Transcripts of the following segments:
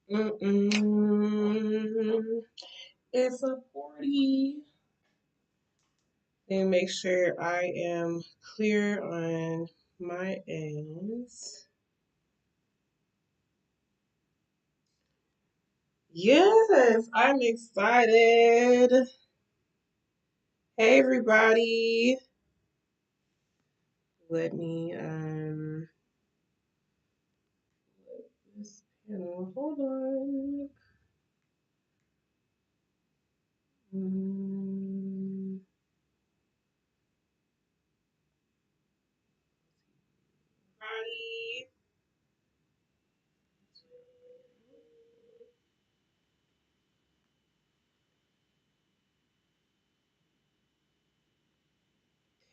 It's a 40. And make sure I am clear on my ends. Yes, I'm excited. Hey everybody. Let me this panel. Hold on. Mm, Body.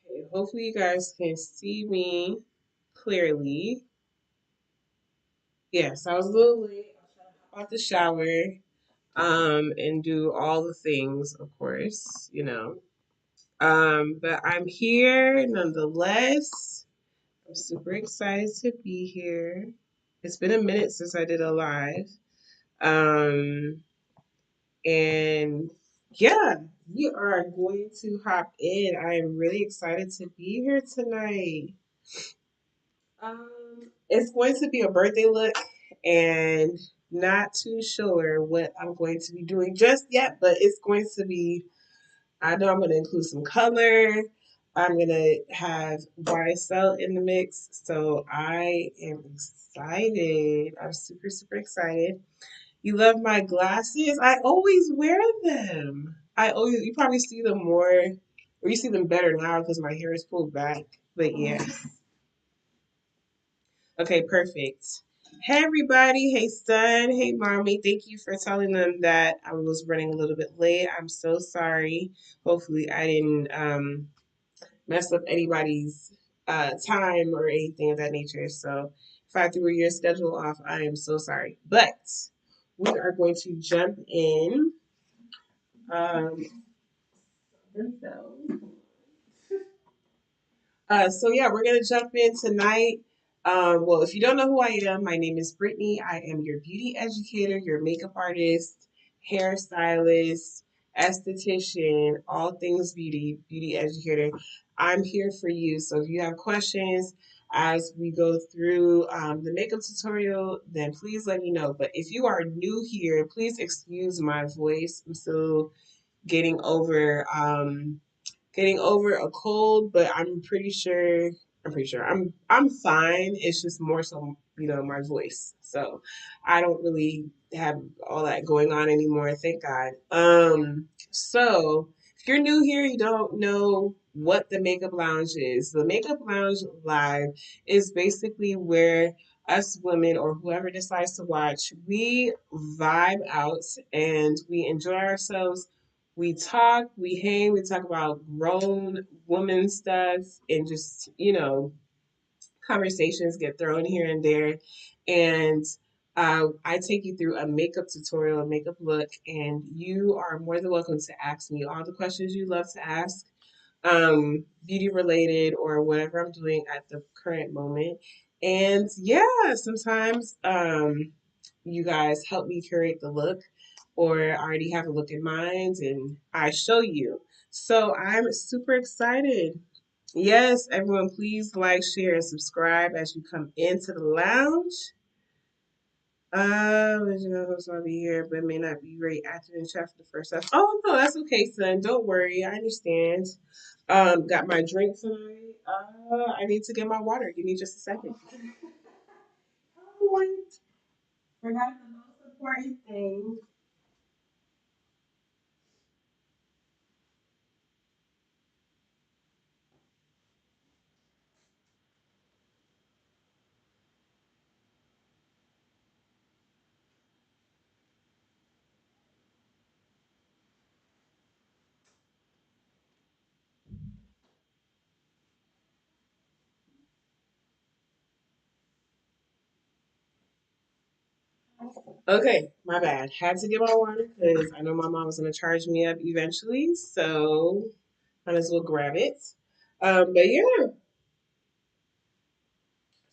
Okay, hopefully you guys can see me clearly. Yes, I was a little late. I was trying to hop out the shower, and do all the things, of course, you know. But I'm here nonetheless. I'm super excited to be here. It's been a minute since I did a live. Um, and yeah, we are going to hop in. I am really excited to be here tonight. It's going to be a birthday look and not too sure what I'm going to be doing just yet, but it's going to be, I know I'm going to include some color. I'm going to have YSL in the mix. So I am excited. I'm super, super excited. You love my glasses? I always wear them. You probably see them more, or you see them better now because my hair is pulled back. But yeah. Okay, perfect. Hey everybody, hey son, hey mommy. Thank you for telling them that I was running a little bit late. I'm so sorry. Hopefully I didn't mess up anybody's time or anything of that nature. So if I threw your schedule off, I am so sorry. But we are going to jump in. Um, so yeah, we're gonna jump in tonight. Well, if you don't know who I am, my name is Brittany. I am your beauty educator, your makeup artist, hairstylist, esthetician, all things beauty educator. I'm here for you. So if you have questions as we go through the makeup tutorial, then please let me know. But if you are new here, please excuse my voice. I'm still getting over getting over a cold, but I'm fine. It's just more so, my voice. So I don't really have all that going on anymore, thank God. So if you're new here, you don't know what the Makeup Lounge is. The Makeup Lounge Live is basically where us women or whoever decides to watch, we vibe out and we enjoy ourselves. We talk, we hang, we talk about grown woman stuff and just, conversations get thrown here and there. And I take you through a makeup tutorial, a makeup look, and you are more than welcome to ask me all the questions you love to ask, beauty related or whatever I'm doing at the current moment. And yeah, sometimes you guys help me curate the look, or I already have a look in mind and I show you. So I'm super excited. Yes, everyone, please like, share, and subscribe as you come into the lounge. You know, those will be here, but may not be very active in chat for the first time. Oh no, that's okay, son. Don't worry, I understand. Got my drink tonight. I need to get my water. Give me just a second. Oh, wait. Forgot the most important thing. Okay, my bad. Had to get my water because I know my mom was gonna charge me up eventually, so might as well grab it. But yeah,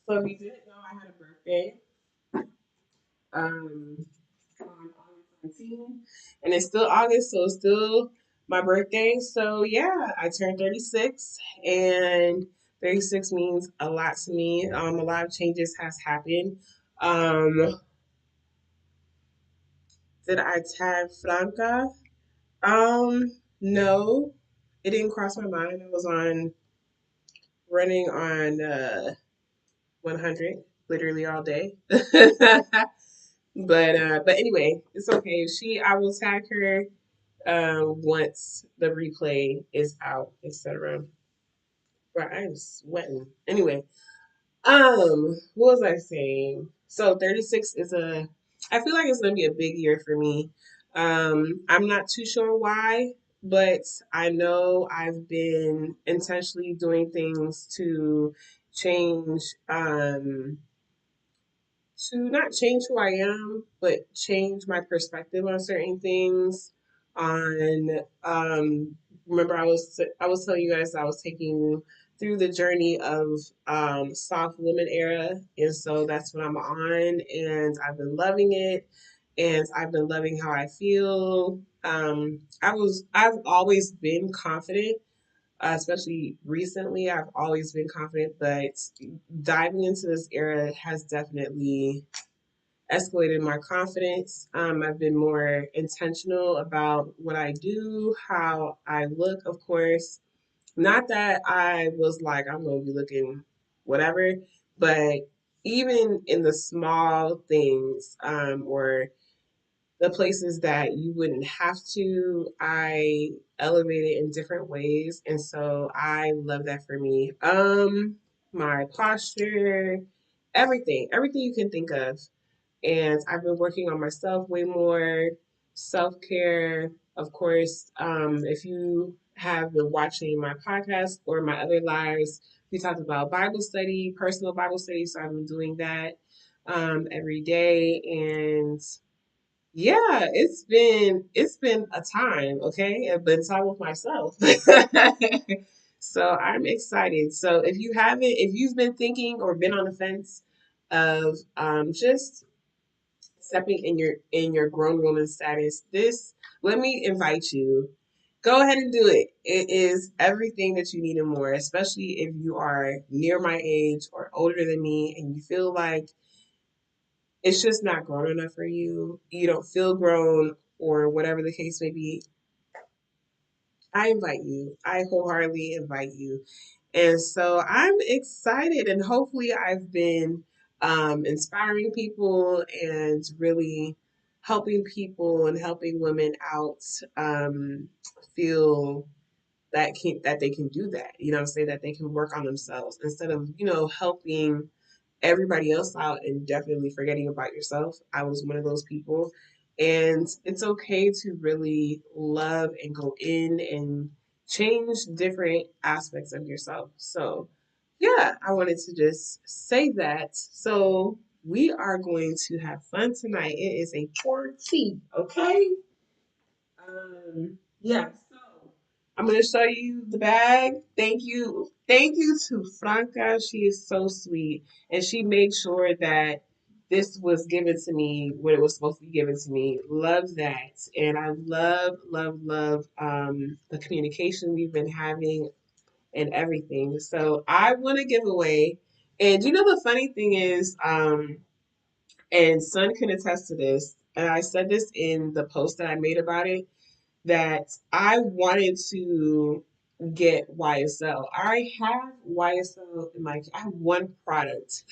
so if you didn't know I had a birthday, um, on August 19th, and it's still August, so it's still my birthday. So yeah, I turned 36, and 36 means a lot to me. A lot of changes has happened. Um, did I tag Franca? No, it didn't cross my mind. I was on running on 100 literally all day. But anyway, it's okay. I will tag her once the replay is out, etc. But I'm sweating. Anyway, what was I saying? So 36 is I feel like it's gonna be a big year for me. I'm not too sure why, but I know I've been intentionally doing things to change to not change who I am, but change my perspective on certain things. On remember I was telling you guys I was taking through the journey of soft woman era, and so that's what I'm on, and I've been loving it, and I've been loving how I feel. I've always been confident, especially recently. I've always been confident, but diving into this era has definitely escalated my confidence. I've been more intentional about what I do, how I look, of course. Not that I was like, I'm going to be looking whatever, but even in the small things, or the places that you wouldn't have to, I elevate it in different ways. And so I love that for me. My posture, everything you can think of, and I've been working on myself way more, self care. Of course, if you have been watching my podcast or my other lives, we talked about Bible study, personal Bible study. So I've been doing that every day, and yeah, it's been a time. Okay, I've been time with myself. So I'm excited. So if you've been thinking or been on the fence of just stepping in your grown woman status, this let me invite you. Go ahead and do it. It is everything that you need and more, especially if you are near my age or older than me and you feel like it's just not grown enough for you. You don't feel grown or whatever the case may be. I invite you. I wholeheartedly invite you. And so I'm excited, and hopefully, I've been inspiring people and really helping people and helping women out, feel that they can do that. Say that they can work on themselves instead of helping everybody else out and definitely forgetting about yourself. I was one of those people. And it's okay to really love and go in and change different aspects of yourself. So, yeah, I wanted to just say that. So, we are going to have fun tonight. It is a party, okay? Yeah, so I'm gonna show you the bag. Thank you to Franca. She is so sweet, and she made sure that this was given to me when it was supposed to be given to me. Love that, and I love the communication we've been having and everything. So I want to give away, and the funny thing is, and Son can attest to this, and I said this in the post that I made about it that I wanted to get YSL. I have YSL in my. I have one product.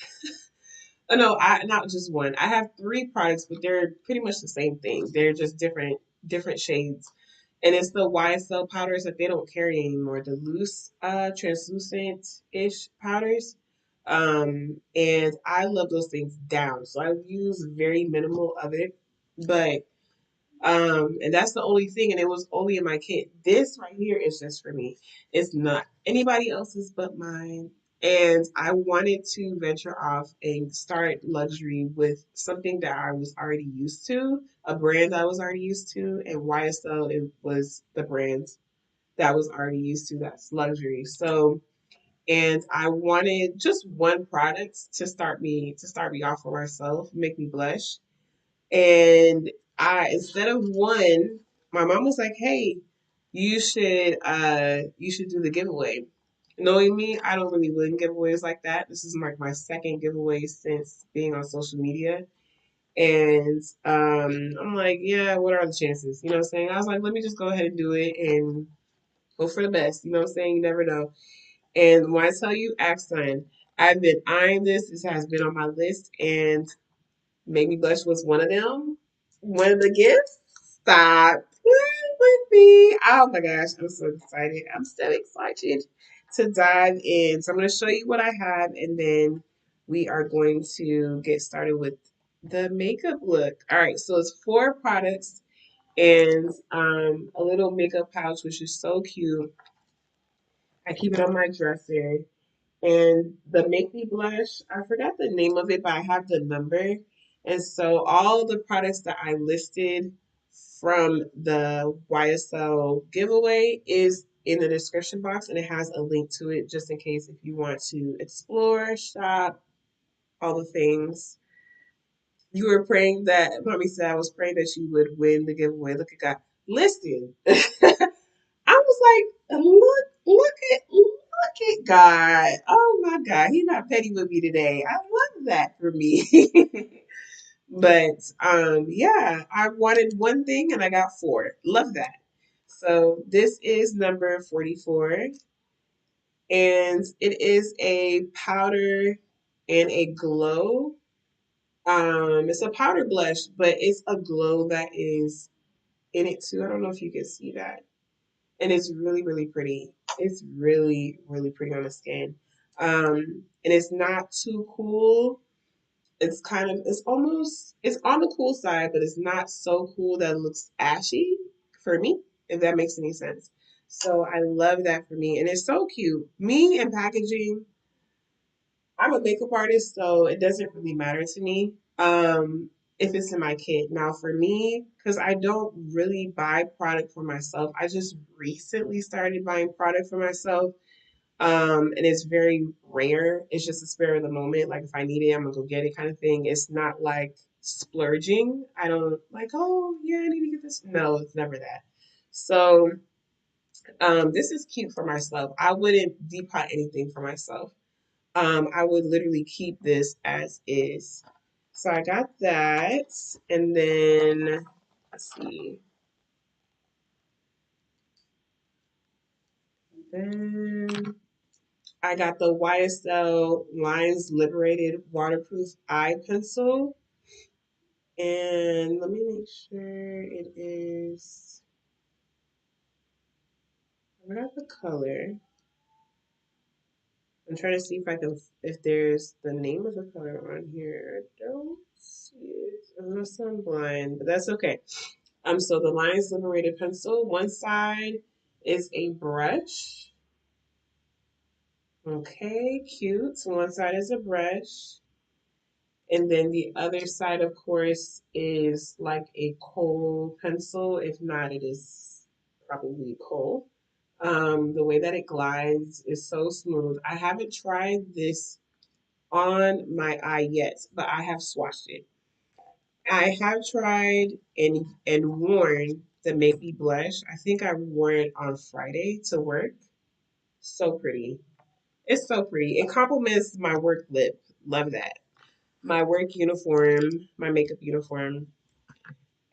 Oh no, I not just one. I have three products, but they're pretty much the same thing. They're just different shades. And it's the YSL powders that they don't carry anymore. The loose, translucent-ish powders. And I love those things down. So I use very minimal of it. But and that's the only thing, and it was only in my kit. This right here is just for me. It's not anybody else's but mine. And I wanted to venture off and start luxury with something that I was already used to, a brand I was already used to, and YSL it was the brand that I was already used to. That's luxury. So, and I wanted just one product to start me off for myself, make me blush, And instead of one, my mom was like, "Hey, you should do the giveaway." Knowing me, I don't really win giveaways like that. This is like my second giveaway since being on social media. And I'm like, yeah, what are the chances? You know what I'm saying? I was like, let me just go ahead and do it and hope for the best. You know what I'm saying? You never know. And when I tell you, Axon, I've been eyeing this. This has been on my list, and Make Me Blush was one of them. One of the gifts. Stop playing with me. Oh my gosh, I'm so excited. I'm so excited to dive in. So I'm going to show you what I have, and then we are going to get started with the makeup look. All right, so it's 4 products and a little makeup pouch, which is so cute. I keep it on my dresser. And the Make Me Blush, I forgot the name of it, but I have the number. And so all the products that I listed from the YSL giveaway is in the description box, and it has a link to it just in case if you want to explore, shop, all the things. You were praying that, mommy said, I was praying that you would win the giveaway. Look at God. Listen, I was like, look at God. Oh my God, he's not petty with me today. I love that for me. But yeah, I wanted one thing and I got 4. Love that. So this is number 44, and it is a powder and a glow. It's a powder blush, but it's a glow that is in it too. I don't know if you can see that, and it's really really pretty. It's really really pretty on the skin, and it's not too cool. It's kind of it's on the cool side, but it's not so cool that it looks ashy for me, if that makes any sense. So I love that for me, and it's so cute. Me and packaging, I'm a makeup artist, so it doesn't really matter to me if it's in my kit. Now, for me, because I don't really buy product for myself, I just recently started buying product for myself. And it's very rare. It's just a spare of the moment. Like if I need it, I'm gonna go get it kind of thing. It's not like splurging. I don't like, oh yeah, I need to get this. No, it's never that. So this is cute for myself. I wouldn't depot anything for myself. I would literally keep this as is. So I got that, and then let's see. Then I got the YSL Lines Liberated Waterproof Eye Pencil. And let me make sure it is. I forgot the color. I'm trying to see if I can, if there's the name of the color on here. I don't see it unless I'm blind, but that's okay. So the Lines Liberated Pencil, one side is a brush. Okay, cute. So one side is a brush. And then the other side, of course, is like a kohl pencil. If not, it is probably kohl. The way that it glides is so smooth. I haven't tried this on my eye yet, but I have swatched it. I have tried and worn the Make Me Blush. I think I wore it on Friday to work. So pretty. It's so pretty. It complements my work lip. Love that. My work uniform, my makeup uniform.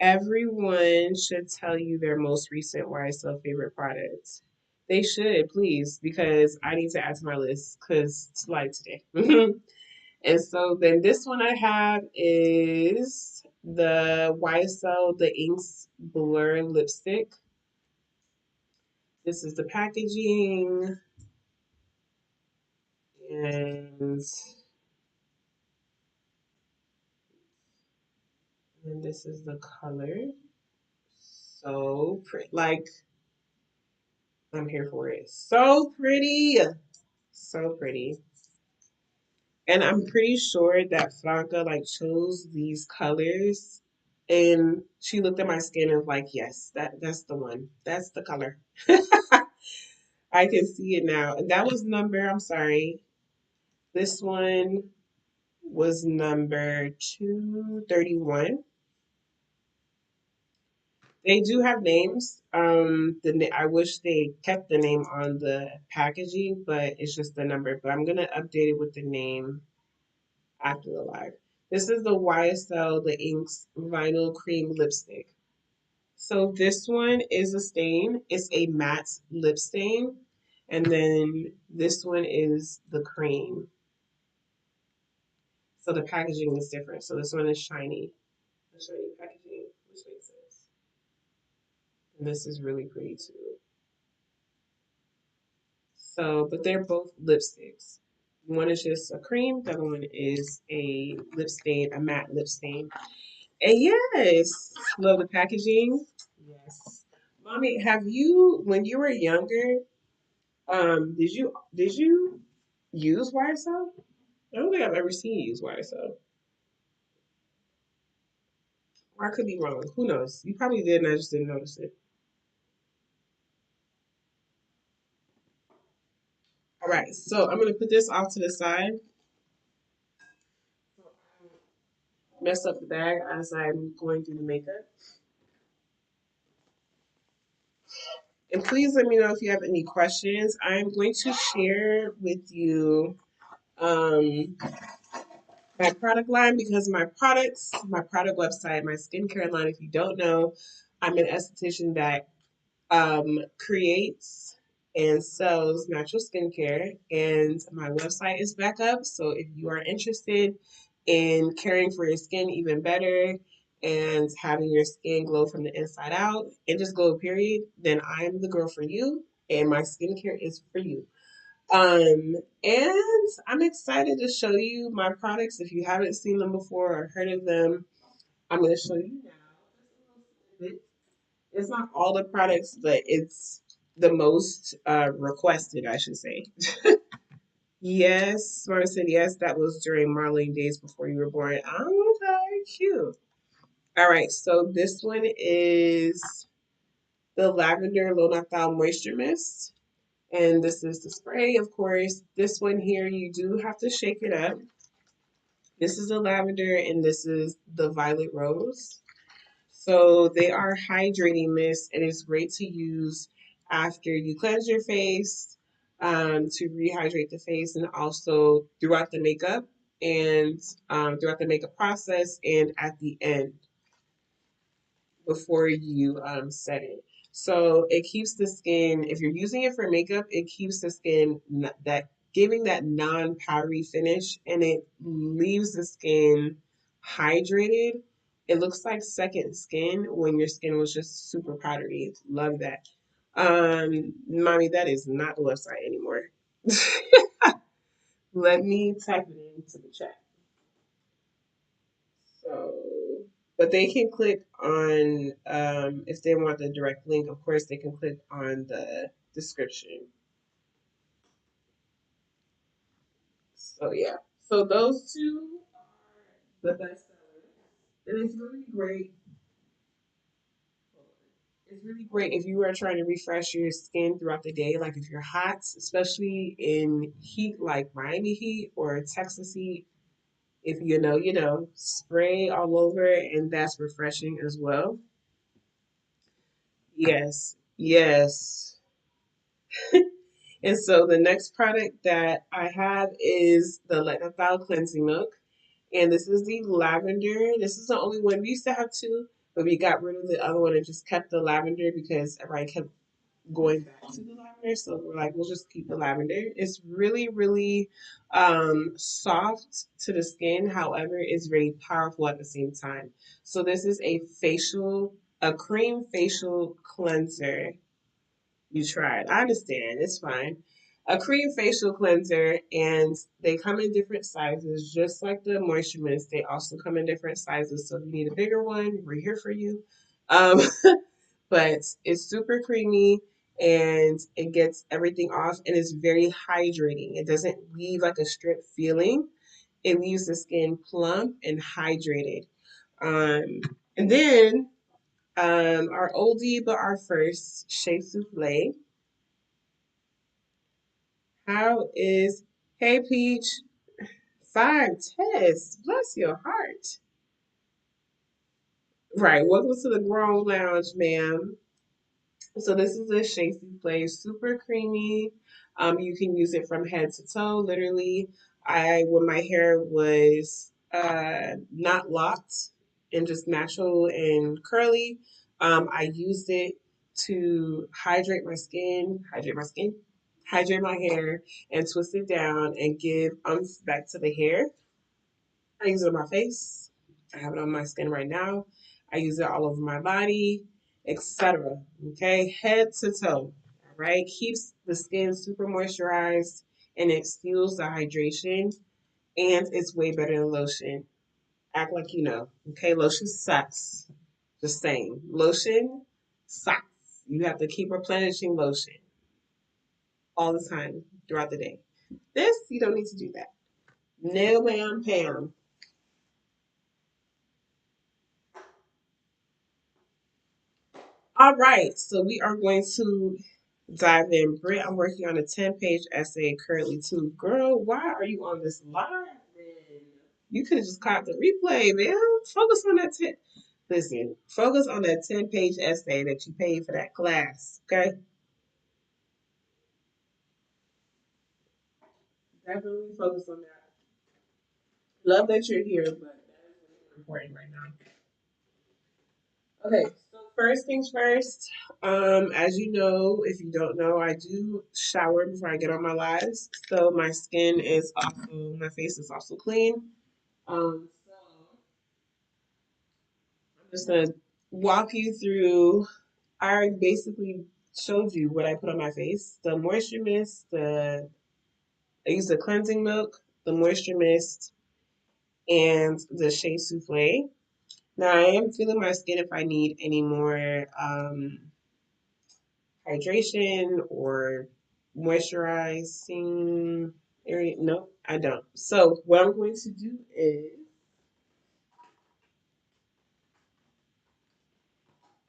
Everyone should tell you their most recent YSL favorite products. They should, please, because I need to add to my list because it's light today. And so then this one I have is the YSL The Inks Blur Lipstick. This is the packaging, and this is the color. So pretty. Like, I'm here for it. So pretty. So pretty. And I'm pretty sure that Franca like chose these colors, and she looked at my skin and was like, yes, that's the one. That's the color. I can see it now. And that was number, I'm sorry. This one was number 231. They do have names. I wish they kept the name on the packaging, but it's just the number. But I'm gonna update it with the name after the live. This is the YSL the Inks Vinyl Cream Lipstick. So this one is a stain. It's a matte lip stain, and then this one is the cream. So the packaging is different. So this one is shiny, a shiny packaging, which makes sense. And this is really pretty too. So, but they're both lipsticks. One is just a cream, the other one is a lip stain, a matte lip stain. And yes, love the packaging. Yes. Mommy, have you, when you were younger, did you use YSL? I don't think I've ever seen you use YSL. Or I could be wrong. Who knows? You probably did, and I just didn't notice it. All right, so I'm gonna put this off to the side. Mess up the bag as I'm going through the makeup. And please let me know if you have any questions. I'm going to share with you um, my product line because my products, my product website, my skincare line, if you don't know, I'm an esthetician that creates and sells natural skincare, and my website is back up. So if you are interested in caring for your skin even better and having your skin glow from the inside out and just glow, period, then I'm the girl for you, and my skincare is for you. And I'm excited to show you my products. If you haven't seen them before or heard of them, I'm going to show you now. It's not all the products, but it's the most requested, I should say. Yes, Smart said yes. That was during Marlene days before you were born. Oh, okay, cute. All right, so this one is the Lavender Low Natal Moisture Mist. And this is the spray, of course. This one here, you do have to shake it up. This is the lavender, and this is the violet rose. So they are hydrating mist, and it's great to use after you cleanse your face, to rehydrate the face, and also and throughout the makeup process, and at the end before you set it. So it keeps the skin, if you're using it for makeup, it keeps the skin that giving that non-powdery finish, and it leaves the skin hydrated. It looks like second skin when your skin was just super powdery. Love that. Mommy, that is not the website anymore. Let me type it into the chat. So, but they can click on, if they want the direct link, of course, they can click on the description. So, yeah. So, those two are the best sellers. And it's really great. It's really great if you are trying to refresh your skin throughout the day, like if you're hot, especially in heat like Miami heat or Texas heat. If you know, you know, spray all over, and that's refreshing as well. Yes, yes. And so the next product that I have is the Letnathal Cleansing Milk. And this is the lavender. This is the only one. We used to have two, but we got rid of the other one and just kept the lavender because everybody kept going back to the lavender. So we're like, we'll just keep the lavender. It's really, really soft to the skin. However, it's very powerful at the same time. So this is a cream facial cleanser. You tried. I understand. It's fine. A cream facial cleanser, and they come in different sizes, just like the moisture mist. They also come in different sizes. So if you need a bigger one, we're here for you. Um, but it's super creamy, and it gets everything off, and it's very hydrating. It doesn't leave like a stripped feeling. It leaves the skin plump and hydrated. Um, and then our oldie but our first Shea Souffle. How is, hey Peach, five Tess, bless your heart. Right. Welcome to the Grown Lounge, ma'am. So this is a shea souffle, super creamy. You can use it from head to toe, literally. When my hair was not locked and just natural and curly, I used it to hydrate my hair, and twist it down and give umph back to the hair. I use it on my face. I have it on my skin right now. I use it all over my body, etc. Okay, head to toe. All right, keeps the skin super moisturized and it steals the hydration. And it's way better than lotion. Act like you know. Okay, lotion sucks. Just saying, lotion sucks. You have to keep replenishing lotion all the time throughout the day. This you don't need to do that. No, ma'am, Pam. All right, so we are going to dive in. Britt, I'm working on a 10-page essay currently too. Girl, why are you on this live? Man? You could have just caught the replay, man. Focus on that 10. Listen, focus on that 10-page essay that you paid for that class, okay? Definitely focus on that. Love that you're here, but that is really important right now. Okay, so first things first, as you know, if you don't know, I do shower before I get on my lives. So my face is also clean. So I'm just gonna walk you through. I already basically showed you what I put on my face. The moisture mist, I use the cleansing milk, the moisture mist, and the shea souffle. Now I am feeling my skin if I need any more hydration or moisturizing area. No, I don't. So what I'm going to do is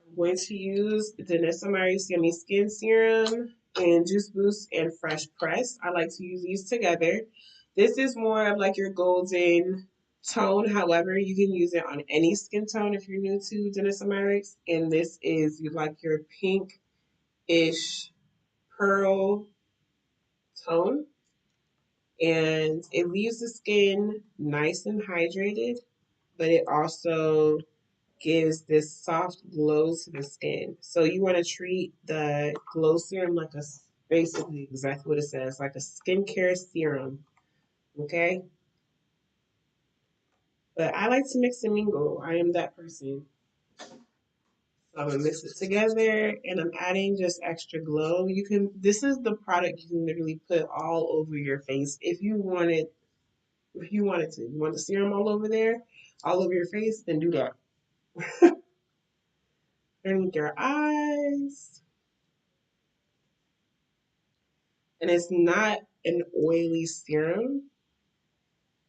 I'm going to use the Nesamaris Yummy Skin Serum and Juice Boost and Fresh Press. I like to use these together. This is more of like your golden tone. However, you can use it on any skin tone if you're new to Denisomerics. And this is you like your pink-ish pearl tone. And it leaves the skin nice and hydrated, but it also gives this soft glow to the skin. So you want to treat the glow serum like basically exactly what it says, like a skincare serum. Okay, but I like to mix and mingle. I am that person. So I'm gonna mix it together, and I'm adding just extra glow. You can. This is the product you can literally put all over your face if you wanted. If you wanted to, you want the serum all over there, all over your face, then do that. Underneath your eyes. And it's not an oily serum.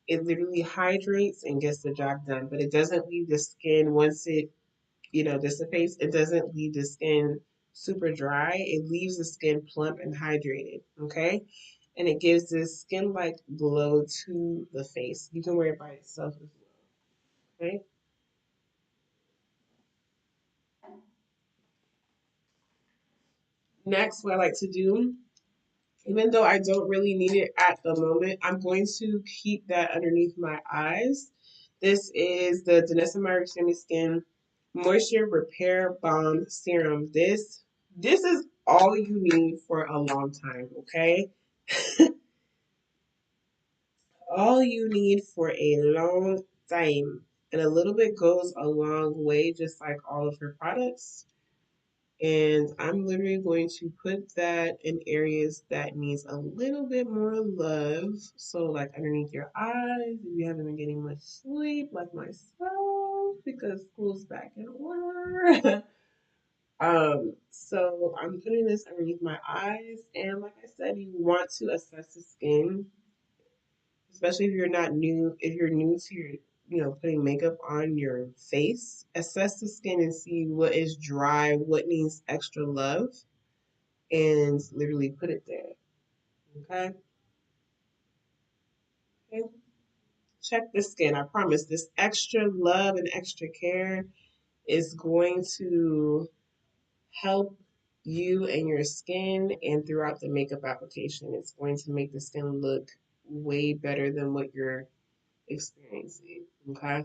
It literally hydrates and gets the job done, but it doesn't leave the skin once it, dissipates, it doesn't leave the skin super dry. It leaves the skin plump and hydrated, okay? And it gives this skin-like glow to the face. You can wear it by itself as well, okay? Next, what I like to do, even though I don't really need it at the moment, I'm going to keep that underneath my eyes. This is the Danessa Myrick Semi Skin Moisture Repair Balm Serum. This is all you need for a long time, okay? All you need for a long time. And a little bit goes a long way, just like all of her products. And I'm literally going to put that in areas that needs a little bit more love. So like underneath your eyes, if you haven't been getting much sleep, like myself, because school's back in order. So I'm putting this underneath my eyes, and like I said, you want to assess the skin, especially if you're new to putting makeup on your face. Assess the skin and see what is dry, what needs extra love, and literally put it there. Okay? Okay? Check the skin. I promise this extra love and extra care is going to help you and your skin, and throughout the makeup application, it's going to make the skin look way better than what you're experiencing. Okay.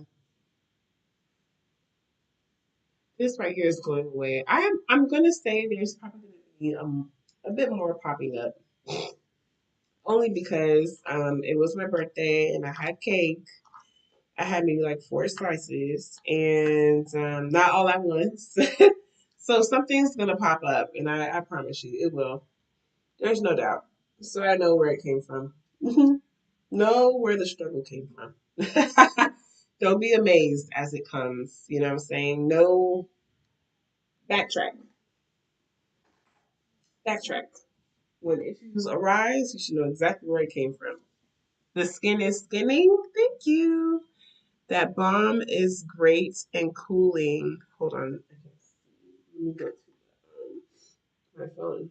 This right here is going away. I'm gonna say there's probably gonna be a bit more popping up. Only because it was my birthday and I had cake. I had maybe like 4 slices and not all at once. So something's gonna pop up and I promise you it will. There's no doubt. So I know where it came from. Know where the struggle came from. Don't be amazed as it comes. You know what I'm saying? No, backtrack. Backtrack. When issues arise, you should know exactly where it came from. The skin is skinning. Thank you. That balm is great and cooling. Hold on. Let me go to my phone.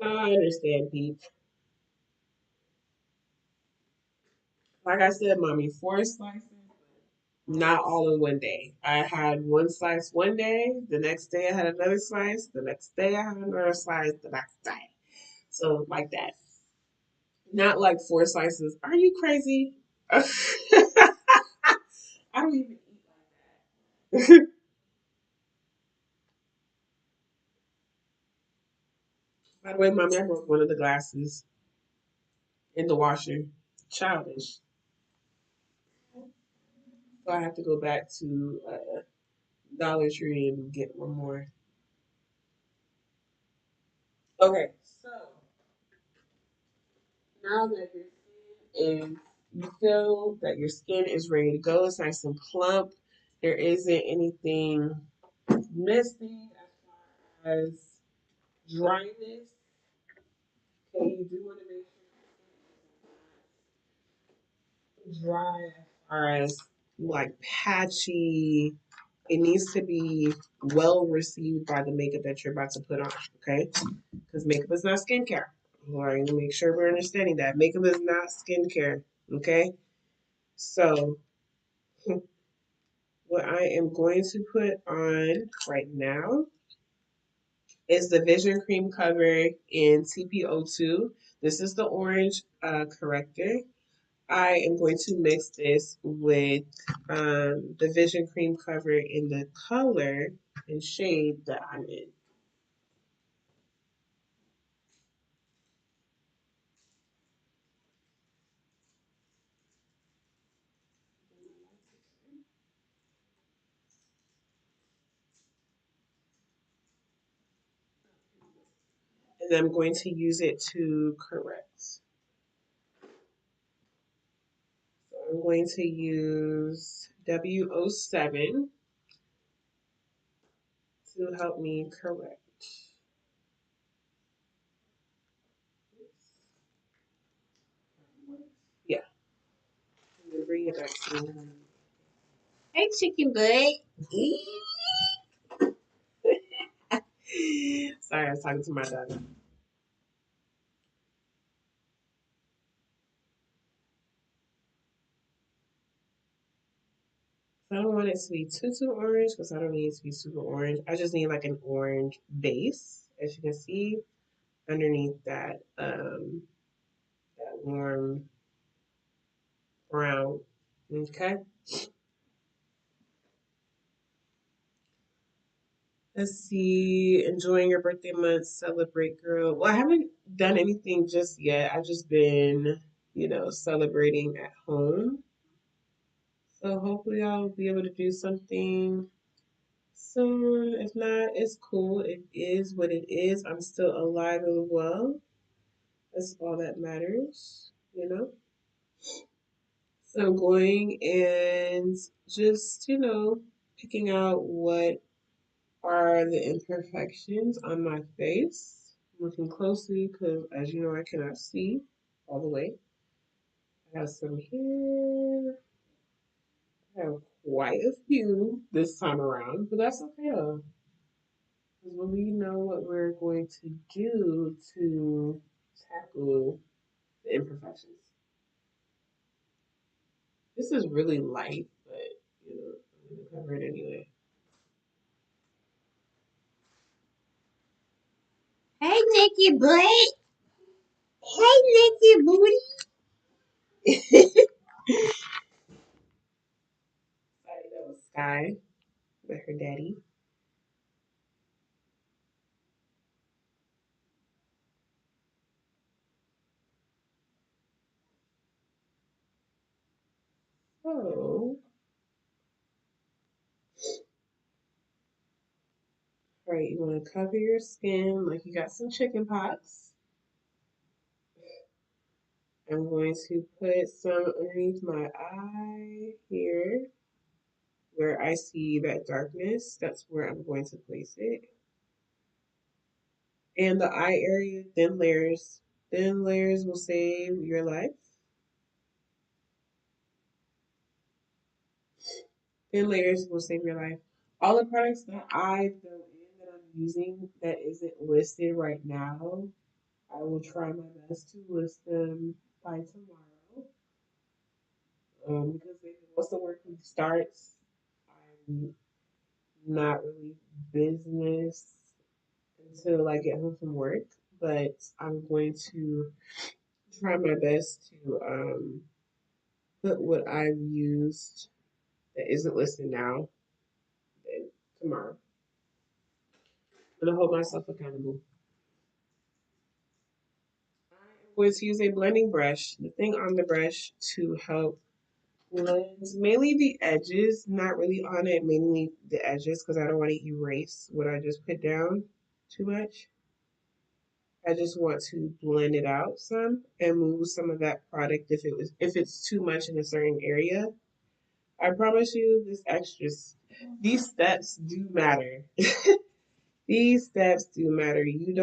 I understand, Pete. Like I said, mommy, 4 slices, not all in one day. I had 1 slice one day. The next day, I had another slice. The next day, I had another slice. The next day. So, like that. Not like 4 slices. Are you crazy? I don't even eat like that. By the way, mommy, I broke one of the glasses in the washer. Childish. So I have to go back to Dollar Tree and get one more. Okay, so now that your skin is, you feel that your skin is ready to go, it's nice and plump. There isn't anything missing as far as dryness. Okay, you do want to make sure it's not dry as far as like patchy. It needs to be well received by the makeup that you're about to put on. Okay, because makeup is not skincare. All right, make sure we're understanding that makeup is not skincare. Okay, so what I am going to put on right now is the Vision Cream Cover in TPO2. This is the orange corrector. I am going to mix this with the Vision Cream Cover in the color and shade that I'm in. And I'm going to use it to correct. So I'm going to use W07 to help me correct. Yeah, I'm gonna bring it back to me. Hey, chicken butt. Sorry, I was talking to my dog. So I don't want it to be too orange because I don't need it to be super orange. I just need like an orange base, as you can see underneath that warm brown. Okay. Let's see. Enjoying your birthday month. Celebrate, girl. Well, I haven't done anything just yet. I've just been, celebrating at home. So hopefully I'll be able to do something soon. If not, it's cool. It is what it is. I'm still alive and well. That's all that matters. So I'm going and just, picking out what are the imperfections on my face. Looking closely because, as you know, I cannot see all the way. I have some here. I have quite a few this time around, but that's okay though. Because when we know what we're going to do to tackle the imperfections. This is really light, but I'm gonna cover it anyway. Hey, Nikki Butt. Hey, Nikki Booty. Sorry, that was Sky with her daddy. So, all right, you want to cover your skin like you got some chicken pox. I'm going to put some underneath my eye here where I see that darkness. That's where I'm going to place it. And the eye area, thin layers. Thin layers will save your life. Thin layers will save your life. All the products that I throw in that I'm using that isn't listed right now, I will try my best to list them by tomorrow. Because once the work week starts, I'm not really business until I get home from work. But I'm going to try my best to put what I've used that isn't listed now tomorrow. I'm gonna hold myself accountable. I'm going to use a blending brush, the thing on the brush to help blend mainly the edges, not really on it, mainly the edges because I don't want to erase what I just put down too much. I just want to blend it out some and move some of that product if it's too much in a certain area. I promise you this extras these steps do matter. These steps do matter. You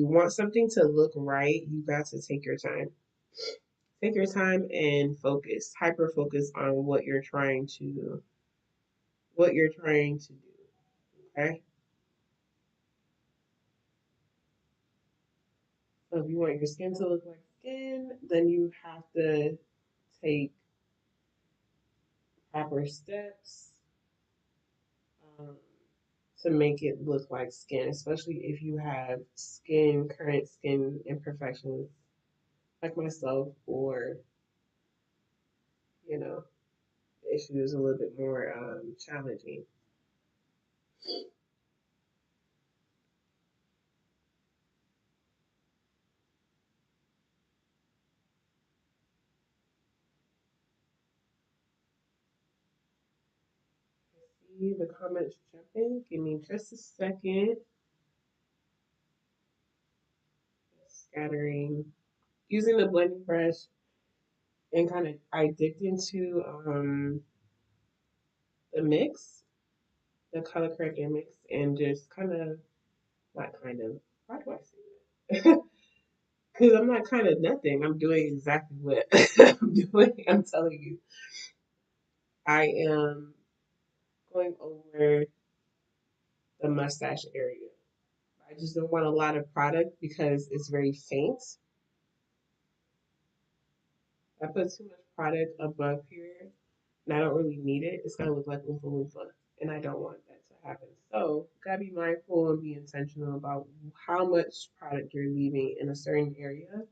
want something to look right, you got to take your time. Take your time and focus, hyper focus on what you're trying to do. Okay? So if you want your skin to look like skin, then you have to take proper steps um, to make it look like skin, especially if you have current skin imperfections like myself, or you know, the issue is a little bit more challenging. I see the comments jumping. Give me just a second. Scattering using the blending brush and kind of I dipped into the mix, the color corrector mix, and just kind of not kind of how do I say that? Because I'm not kind of nothing. I'm doing exactly what I'm doing. I'm telling you, I am going over the mustache area. I just don't want a lot of product because it's very faint. If I put too much product above here, and I don't really need it, it's gonna look like Oompa Loompa, and I don't want that to happen. So, gotta be mindful and be intentional about how much product you're leaving in a certain area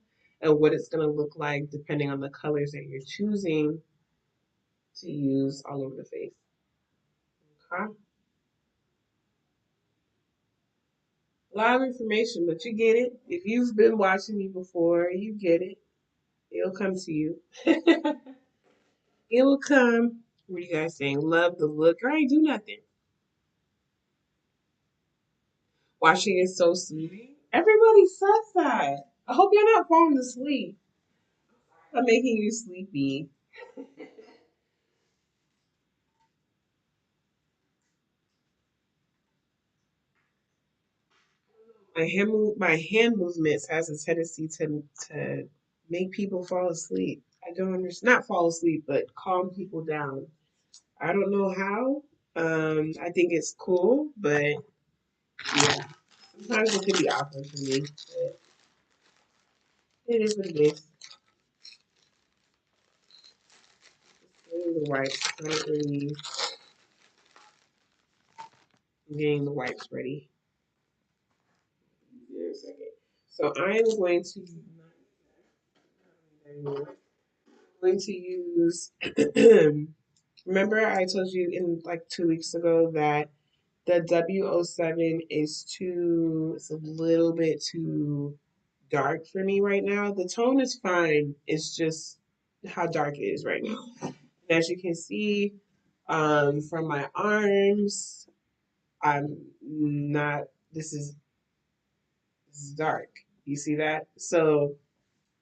and what it's gonna look like depending on the colors that you're choosing to use all over the face. Okay? A lot of information, but you get it. If you've been watching me before, you get it. It'll come to you. It will come. What are you guys saying? Love the look. I ain't do nothing. Watching is so soothing. Everybody says that. I hope you're not falling asleep. I'm making you sleepy. My hand movements has a tendency to make people fall asleep. I don't understand. Not fall asleep, but calm people down. I don't know how. I think it's cool, but yeah, sometimes it can be awkward for me. But it is what it is. the wipes. I'm getting the wipes ready. Give me a second. So I am going to use. Remember, I told you in like 2 weeks ago that the W07 is too. It's a little bit too dark for me right now. The tone is fine. It's just how dark it is right now. And as you can see, from my arms, I'm not. This is dark. You see that? So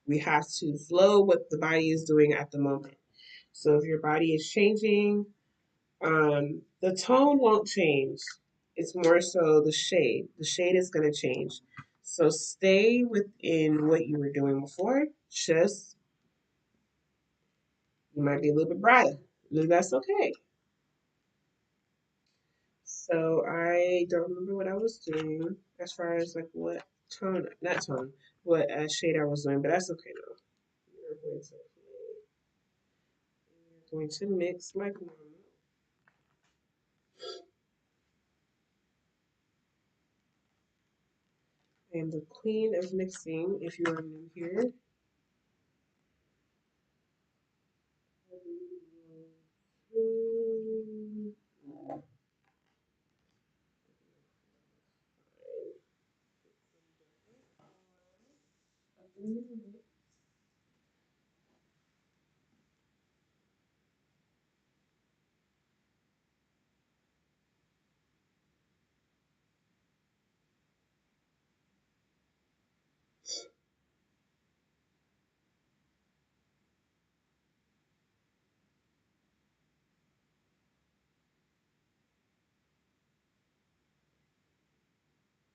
we have to flow what the body is doing at the moment. So if your body is changing, the tone won't change. It's more so the shade. The shade is going to change. So stay within what you were doing before. Just, you might be a little bit brighter. That's okay. So I don't remember what I was doing as far as like what tone, not tone, what shade I was doing, but that's okay though. We're going to mix like normal. I am the queen of mixing if you are new here.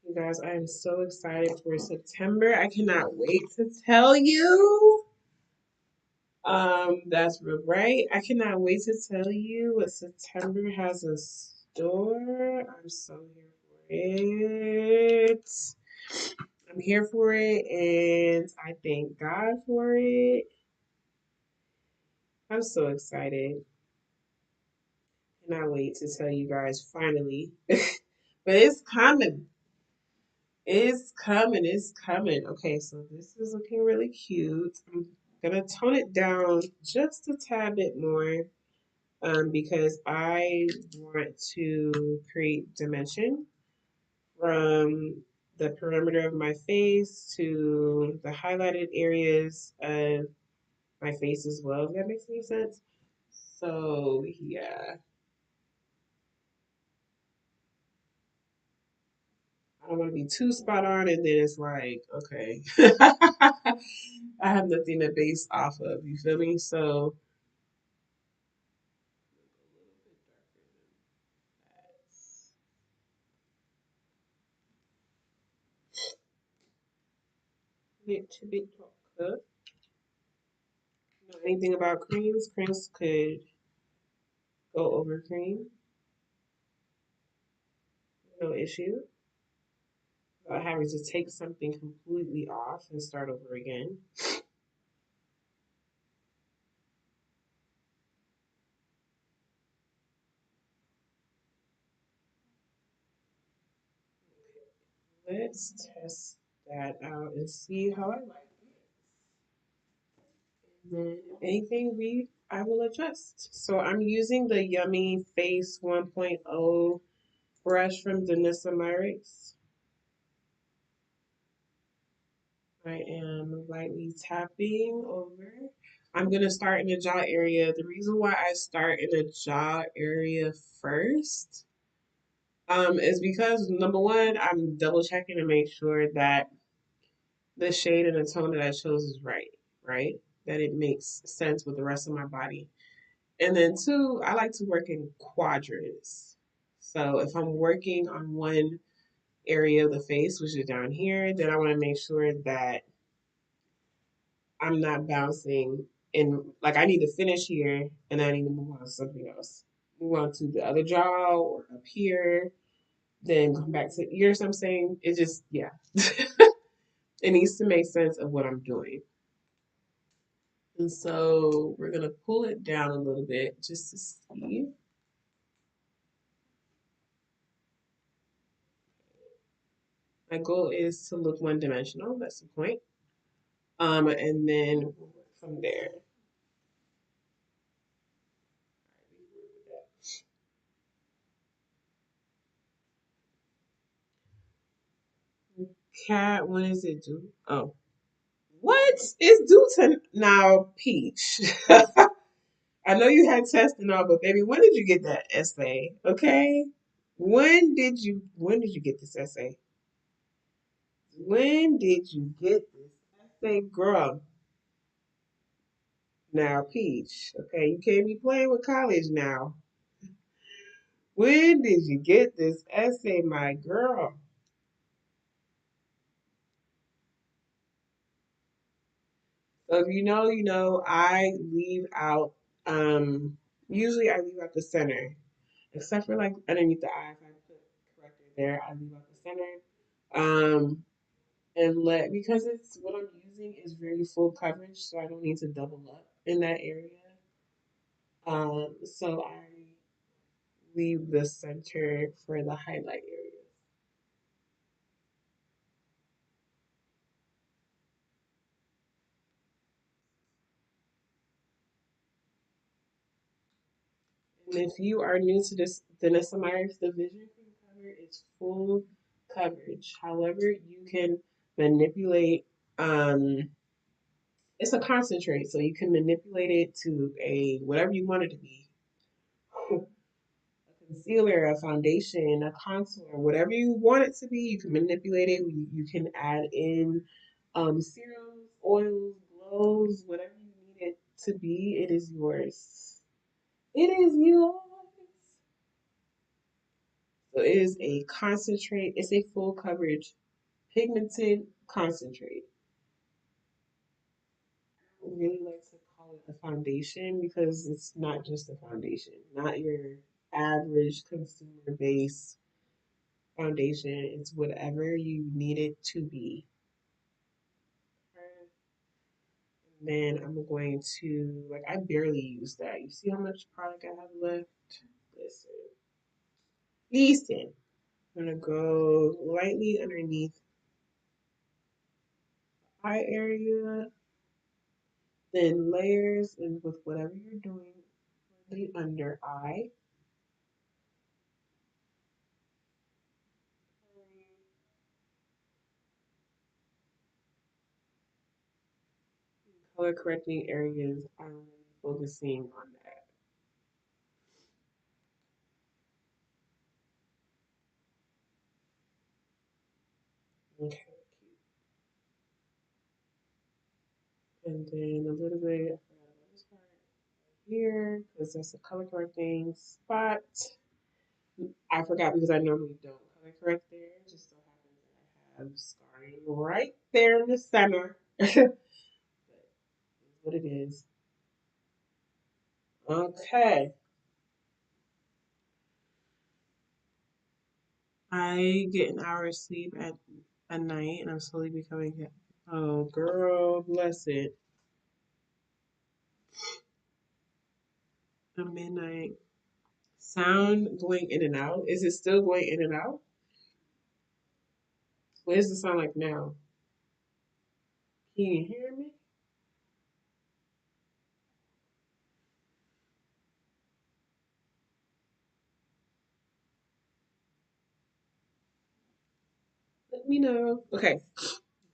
You guys, I am so excited for September. I cannot wait to tell you. That's right. I cannot wait to tell you what September has in store. I'm so here for it. I'm here for it, and I thank God for it. I'm so excited. Cannot wait to tell you guys finally. But it's coming. It's coming. It's coming. Okay, so this is looking really cute. I'm gonna tone it down just a tad bit more because I want to create dimension from the perimeter of my face to the highlighted areas of my face as well, if that makes any sense. So yeah, I don't want to be too spot on, and then it's like, okay, I have nothing to base off of. You feel me? So need to be talked. Know anything about creams? Creams could go over cream, no issue. Without having to take something completely off and start over again. Let's test that out and see how I like it. And then anything I will adjust. So I'm using the Yummy Face 1.0 brush from Danessa Myricks. I am lightly tapping over. I'm gonna start in the jaw area. The reason why I start in the jaw area first, is because number one, I'm double checking to make sure that the shade and the tone that I chose is right, right? That it makes sense with the rest of my body. And then two, I like to work in quadrants. So if I'm working on one area of the face, which is down here, then I want to make sure that I'm not bouncing in, like I need to finish here and then I need to move on to something else. Move on to the other jaw or up here, then come back to ears. I'm saying it just, yeah. It needs to make sense of what I'm doing. And so we're gonna pull it down a little bit just to see. My goal is to look one dimensional. That's the point. And then we'll work from there. Cat, when is it due? Oh, what? It's due to now, Peach. I know you had tests and all, but baby, when did you get that essay? Okay, when did you get this essay? When did you get this essay, girl? Now, Peach. Okay, you can't be playing with college now. When did you get this essay, my girl? So if you know, I leave out usually I leave out the center. Except for like underneath the eye, if I put corrector there, I leave out the center. And let because it's what I'm using is very full coverage, so I don't need to double up in that area. So I leave the center for the highlight areas. And if you are new to this Vanessa Myers, the Vision Cream cover is full coverage. However, you can manipulate. It's a concentrate, so you can manipulate it to a whatever you want it to be. A concealer, a foundation, a contour, whatever you want it to be, you can manipulate it. You can add in serums, oils, glows, whatever you need it to be. It is yours. It is yours. So it is a concentrate. It's a full coverage pigmented concentrate. I really like to call it a foundation because it's not just a foundation, not your average consumer base foundation. It's whatever you need it to be. And then I'm going to, like, I barely use that. You see how much product I have left? Listen. Listen. I'm going to go lightly underneath the eye area, then layers, and with whatever you're doing for the under eye. Color correcting areas, I'm really focusing on that. Okay. And then a little bit, I forgot about this part here because that's a color correcting spot. I forgot because I normally don't color correct there. It just so happens that I have scarring right there in the center. But it's what it is. Okay. I get an hour of sleep at a night and I'm slowly becoming. Oh, girl, bless it. At midnight. Sound going in and out. Is it still going in and out? What does it sound like now? Can you hear me? Let me know. Okay.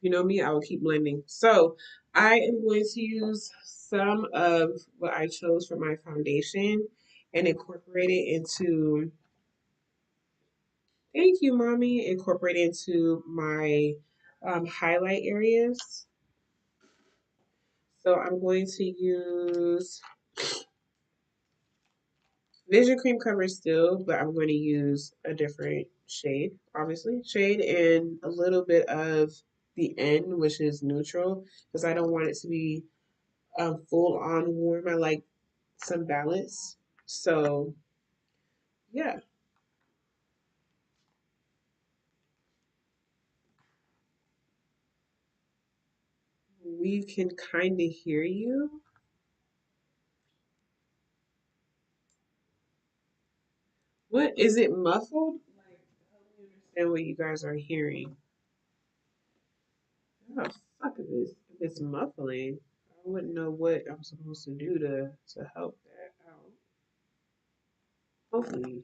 You know me, I will keep blending. So I am going to use some of what I chose for my foundation and incorporate it into, thank you, mommy, incorporate it into my highlight areas. So I'm going to use Vision Cream Cover still, but I'm going to use a different shade, obviously. Shade and a little bit of the N, which is neutral, because I don't want it to be full on warm. I like some balance. So, yeah, we can kind of hear you. What is it muffled? Like, help me understand what you guys are hearing. Oh, fuck if it's muffling. I wouldn't know what I'm supposed to do to help that out. Hopefully,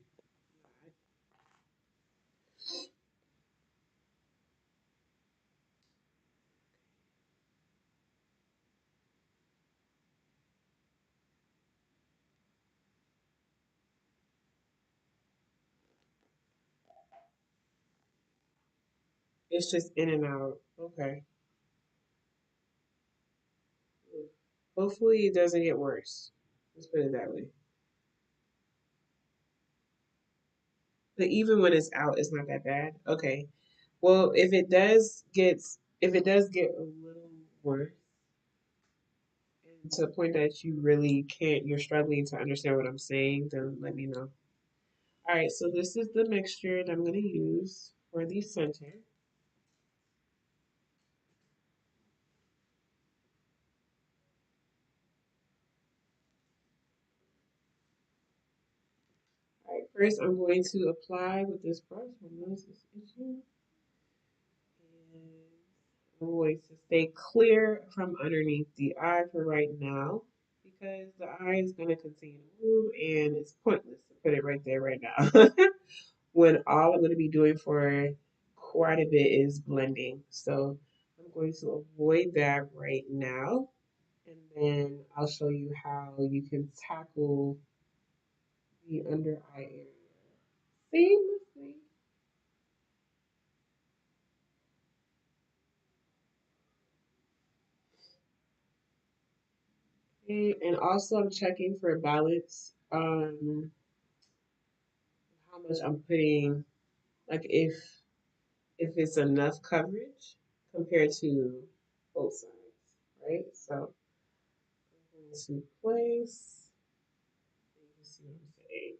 it's just in and out. Okay. Hopefully, it doesn't get worse. Let's put it that way. But even when it's out, it's not that bad. Okay. Well, if it does get a little worse, and to the point that you really can't, you're struggling to understand what I'm saying, then let me know. All right. So this is the mixture that I'm going to use for the center. All right. First, I'm going to apply with this brush. My nose is itching. And I'm going to stay clear from underneath the eye for right now because the eye is going to continue to move and it's pointless to put it right there right now when all I'm going to be doing for quite a bit is blending. So I'm going to avoid that right now and then I'll show you how you can tackle the under eye area seamlessly. Okay, and also I'm checking for balance. How much I'm putting, like if it's enough coverage compared to both sides, right? So I'm going to place, you see what I'm saying.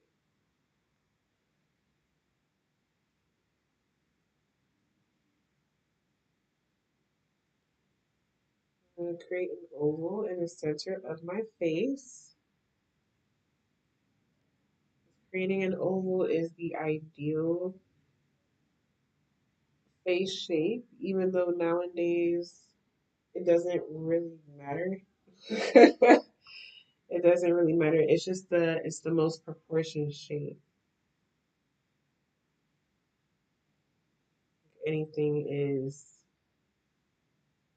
I'm going to create an oval in the center of my face. Creating an oval is the ideal face shape, even though nowadays it doesn't really matter. It doesn't really matter. It's the most proportioned shape. Anything is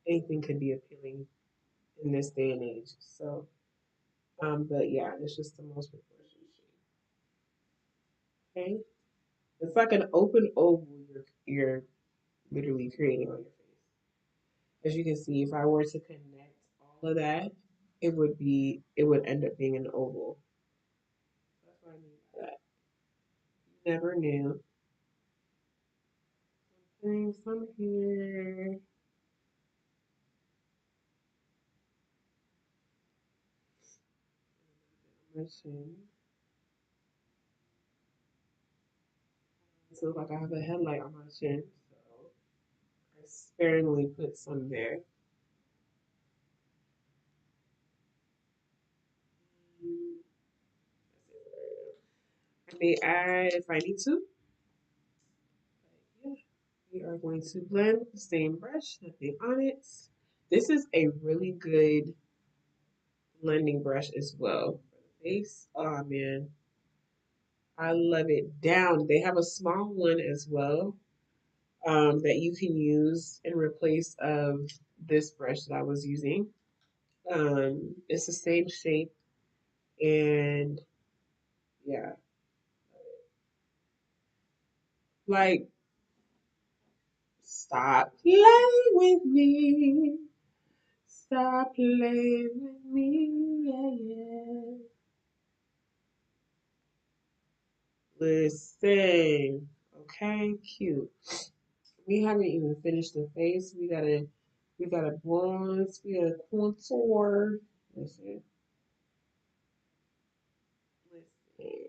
anything could be appealing in this day and age. So, but yeah, it's just the most proportioned shape. Okay, it's like an open oval you're literally creating on your face. As you can see, if I were to connect all of that, it would end up being an oval. That's what I mean by that. Never knew. Putting some here. My chin. It looks like I have a headlight on my chin, so I sparingly put some there. I may add if I need to. But yeah, we are going to blend the same brush, nothing on it. This is a really good blending brush as well for the face. Oh man, I love it. Down. They have a small one as well that you can use in replace of this brush that I was using. It's the same shape and yeah, like stop playing with me. Stop playing with me, yeah, yeah. Listen, okay, cute. We haven't even finished the face. We gotta bronze, we gotta contour. Listen, listen.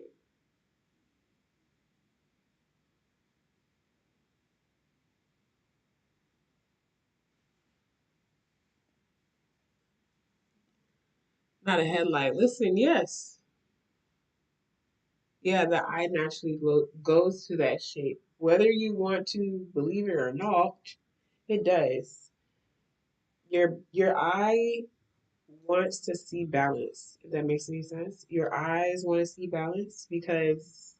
Not a headlight. Listen, yes. Yeah, the eye naturally goes to that shape. Whether you want to believe it or not, it does. Your eye wants to see balance. If that makes any sense. Your eyes want to see balance because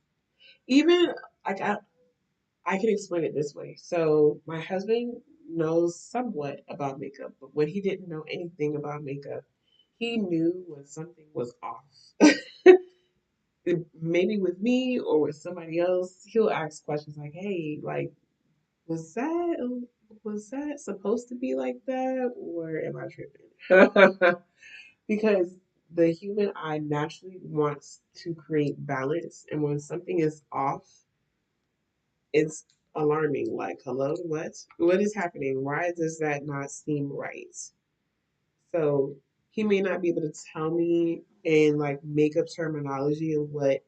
even like I can explain it this way. So my husband knows somewhat about makeup, but when he didn't know anything about makeup, he knew when something was off. Maybe with me or with somebody else, he'll ask questions like, "Hey, like, was that was that supposed to be like that, or am I tripping?" Because the human eye naturally wants to create balance, and when something is off, it's alarming. Like, hello, what? What is happening? Why does that not seem right? So he may not be able to tell me in like makeup terminology of what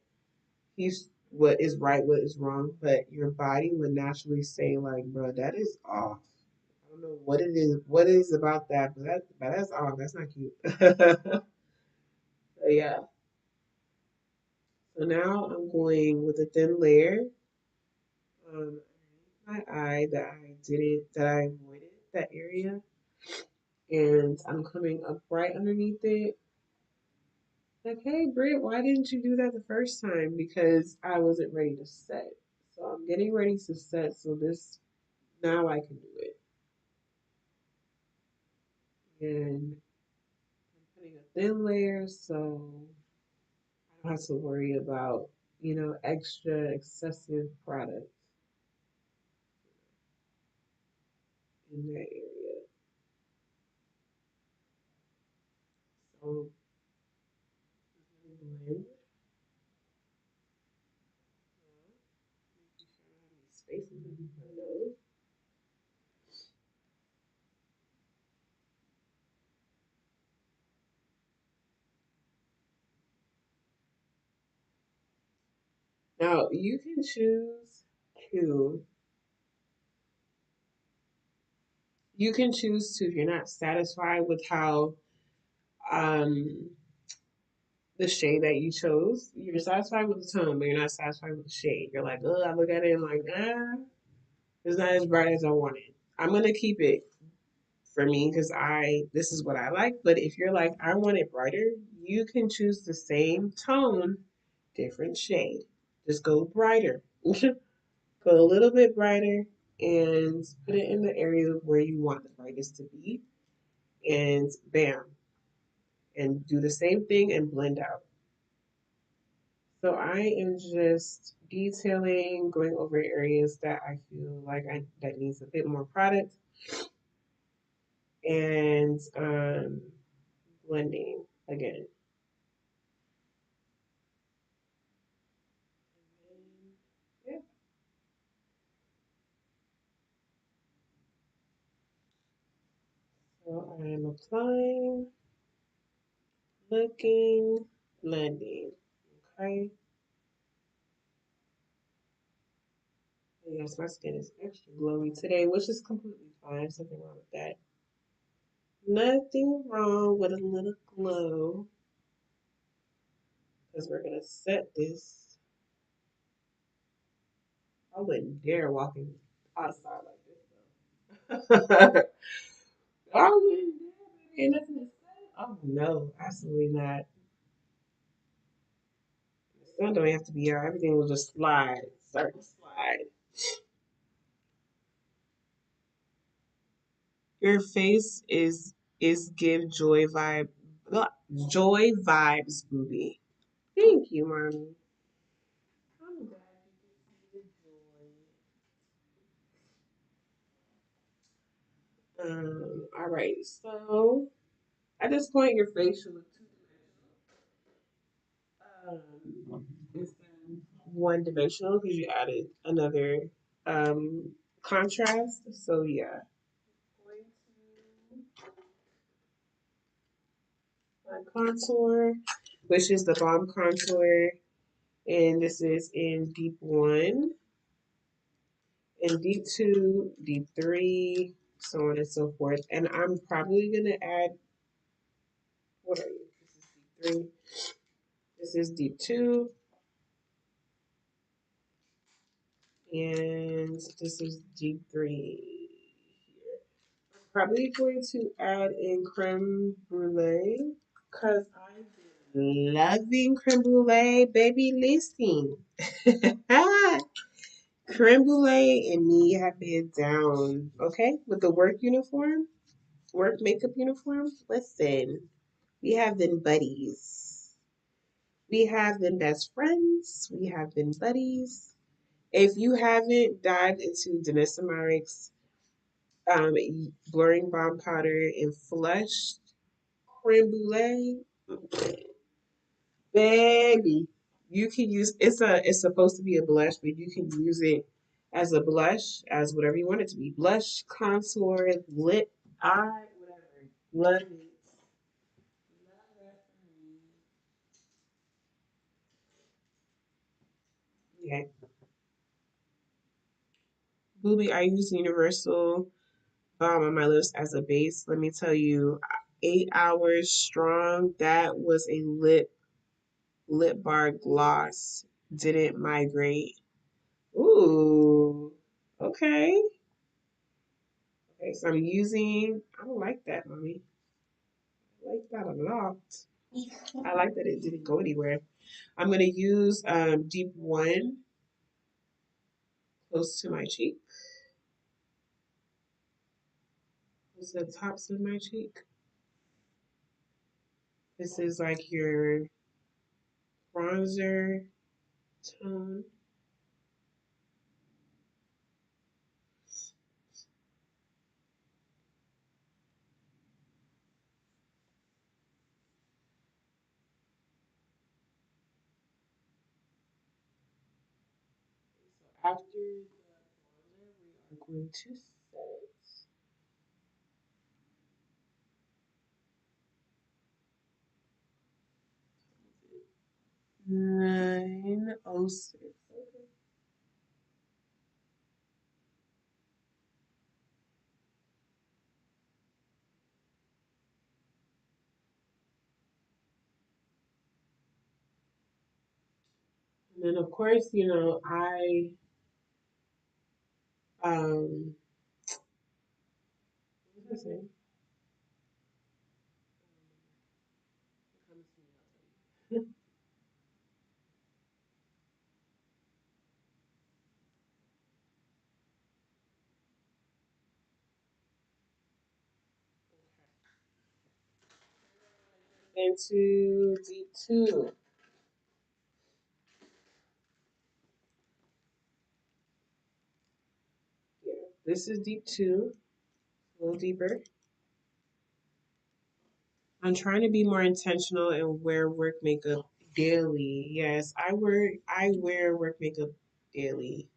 is right, what is wrong, but your body would naturally say like, bro, that is off. I don't know what it is about that, but that's off. That's not cute. So yeah. So now I'm going with a thin layer um my eye that I avoided that area, and I'm coming up right underneath it. Like, hey, Britt, why didn't you do that the first time? Because I wasn't ready to set. So I'm getting ready to set. So this now I can do it, and I'm putting a thin layer, so I don't have to worry about extra excessive product in that area. So blend. Making sure I don't have any spaces in my nose. Now to you can choose to if you're not satisfied with how um the shade that you chose. You're satisfied with the tone, but you're not satisfied with the shade. You're like, oh, I look at it and like, it's not as bright as I wanted. I'm gonna keep it for me because this is what I like. But if you're like, I want it brighter, you can choose the same tone, different shade. Just go brighter. Go a little bit brighter and put it in the area where you want the brightness to be. And bam. And do the same thing and blend out. So I am just detailing, going over areas that I feel like that needs a bit more product and blending again. Yeah. So I am applying, looking, blending. Okay. And yes, my skin is extra glowy today, which is completely fine. There's nothing wrong with that. Nothing wrong with a little glow because we're gonna set this. I wouldn't dare walk in outside like this though. I wouldn't dare. Ain't nothing to say. Oh no, absolutely not. The sun don't have to be out. Everything will just slide, start to slide. Your face is give joy vibe, joy vibes, booby. Thank you, mommy. I'm glad you can see the joy. All right. So at this point, your face should look instead of one dimensional because you added another um, contrast. So yeah, going to contour, which is the Balm Contour, and this is in deep one, in deep two, deep three, so on and so forth. And I'm probably gonna add what are you? This is deep three. This is deep two. And this is G3 here. Probably going to add in creme brulee because I'm loving creme brulee, baby. Listen. Creme brulee and me have been down, okay, with the work uniform, work makeup uniform. Listen, we have been buddies. We have been best friends. We have been buddies. If you haven't dived into Denise Amarik's blurring balm powder and flushed creme brulee, baby, you can use it's supposed to be a blush, but you can use it as a blush, as whatever you want it to be. Blush, contour, lip, eye, whatever. Love it. Love that for me. Okay. Booby, I use Universal on my lips as a base. Let me tell you, 8 hours strong. That was a lip bar gloss. Didn't migrate. Ooh. Okay. Okay, so I'm using, I don't like that, mommy. I like that a lot. I like that it didn't go anywhere. I'm going to use Deep One close to my cheek, close to the tops of my cheek. This is like your bronzer tone. So after the bronzer, we are going to set 906. Okay. And then of course, um what was I saying? Into deep two. Yeah, this is deep two, a little deeper. I'm trying to be more intentional and wear work makeup daily. Yes, I wear work makeup daily.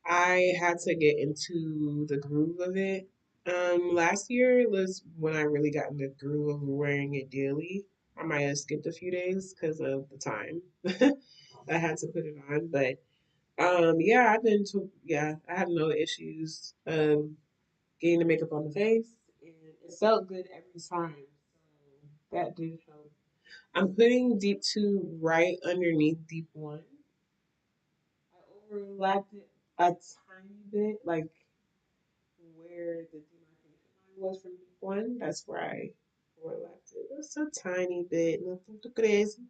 I had to get into the groove of it. Last year was when I really got in the groove of wearing it daily. I might have skipped a few days because of the time I had to put it on, but yeah, I have no issues getting the makeup on the face, and it felt good every time. So that did help. I'm putting deep two right underneath deep one. I overlapped it a tiny bit, like where the demarcation line was from deep one. That's where I overlapped it. Just a tiny bit, nothing too crazy.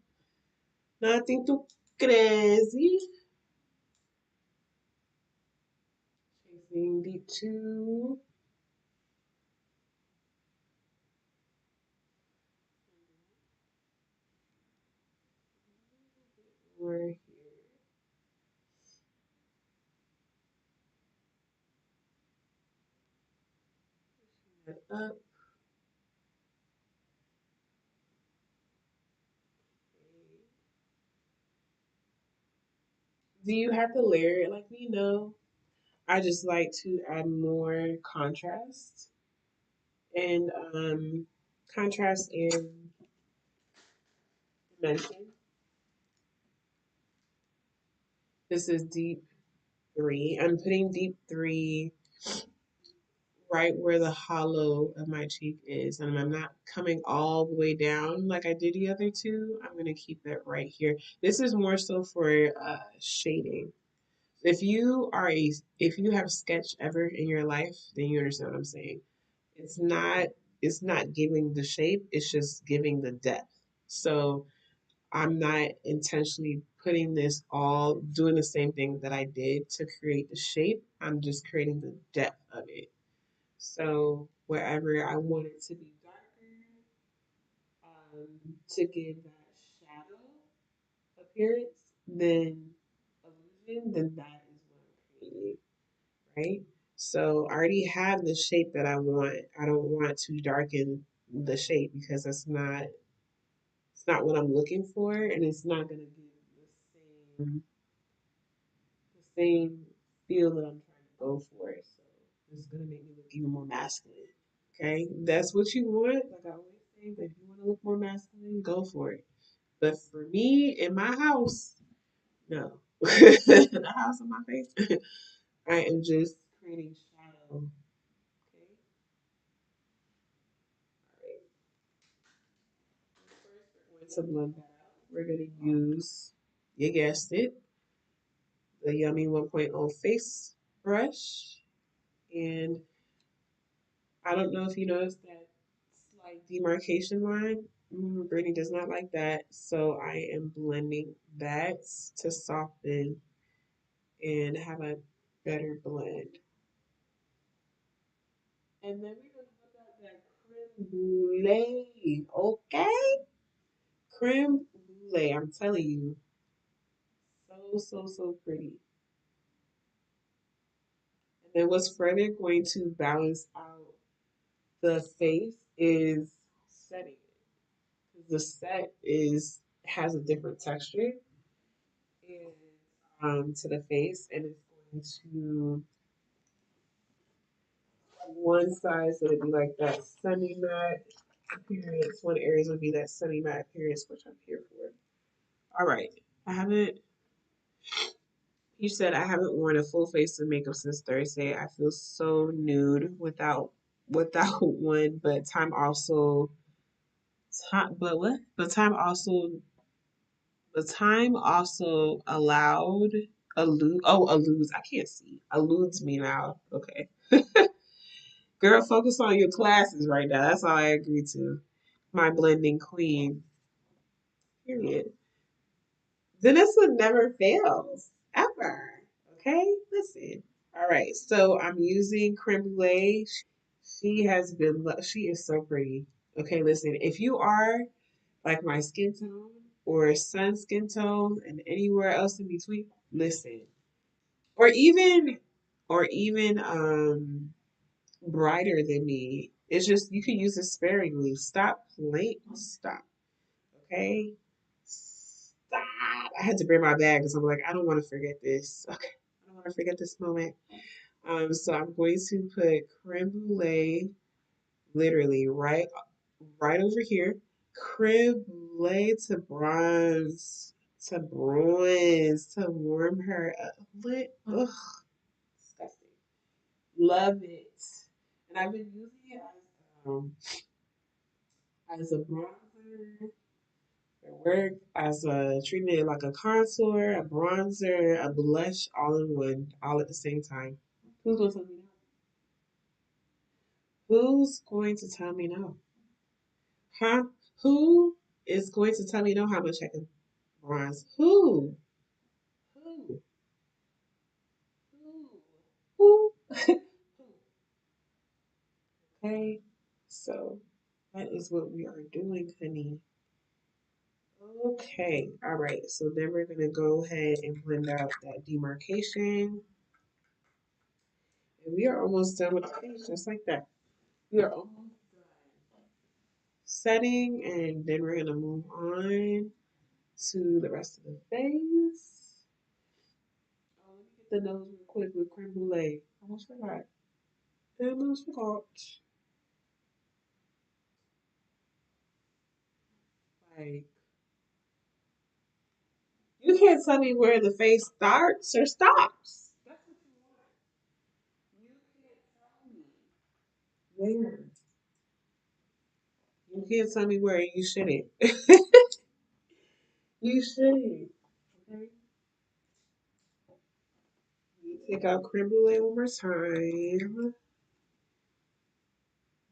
Nothing too crazy. Chasing deep two. We're here. Up. Do you have to layer it like me? No. I just like to add more and contrast and dimension. This is deep three. I'm putting deep three right where the hollow of my cheek is, and I'm not coming all the way down like I did the other two. I'm gonna keep that right here. This is more so for shading. If you are if you have sketched ever in your life, then you understand what I'm saying. It's not it's not giving the shape, it's just giving the depth. So I'm not intentionally putting this all doing the same thing that I did to create the shape. I'm just creating the depth of it. So wherever I want it to be darker, to give that shadow appearance, then illusion, then that is what I'm creating, right? So I already have the shape that I want. I don't want to darken the shape because it's not what I'm looking for, and it's not gonna give the same feel that I'm trying to go for. So it's gonna make me look even more masculine. Okay, that's what you want. Like I always say, if you want to look more masculine, go for it. But for me, in my house, no. The house on my face, I am just creating shadow. Okay, all right. First, we're going to blend that out. We're going to use, you guessed it, the Yummy 1.0 face brush. And I don't know if you noticed that slight demarcation line. Brittany does not like that. So I am blending that to soften and have a better blend. And then we're going to put out that creme brulee. Okay? Creme brulee. I'm telling you. So, so, so pretty. And then what's further going to balance out the face is setting it. The set is has a different texture and to the face, and it's going to one side is going to be like that semi matte appearance. One area is going to be that semi matte appearance, which I'm here for. All right, I haven't. You said I haven't worn a full face of makeup since Thursday. I feel so nude without one, but time, but what? The time also allowed alludes. I can't see. Alludes me now. Okay. Girl, focus on your classes right now. That's all I agree to. My blending queen. Period. Vanessa never fails. Ever. Okay? Listen. All right. So I'm using creme brulee. She is so pretty. Okay, listen. If you are like my skin tone or sun skin tone and anywhere else in between, listen. Or even or even brighter than me. It's just you can use it sparingly. Stop playing. Stop. Okay? Stop. I had to bring my bag because I'm like, I don't want to forget this. Okay. I don't want to forget this moment. So I'm going to put creme brulee literally right over here. Crib lay to warm her up. What? Ugh, disgusting. Love it. And I've been using it as a bronzer at work, as a treating it like a contour, a bronzer, a blush, all in one, all at the same time. Who's gonna tell me no? Who's going to tell me no? Huh? Who is going to tell me no how much I can bronze? Who? Who? Who? Who? Okay, so that is what we are doing, honey. Okay, all right. So then we're gonna go ahead and blend out that demarcation, and we are almost done with the face, just like that. We are almost done setting, and then we're gonna move on to the rest of the face. Oh, let me get the nose real quick with creme brulee. Almost forgot. Almost forgot. Like, you can't tell me where the face starts or stops. That's what you want. You can't tell me where. You can't tell me where you shouldn't. You shouldn't. Okay? Take out creme brulee one more time.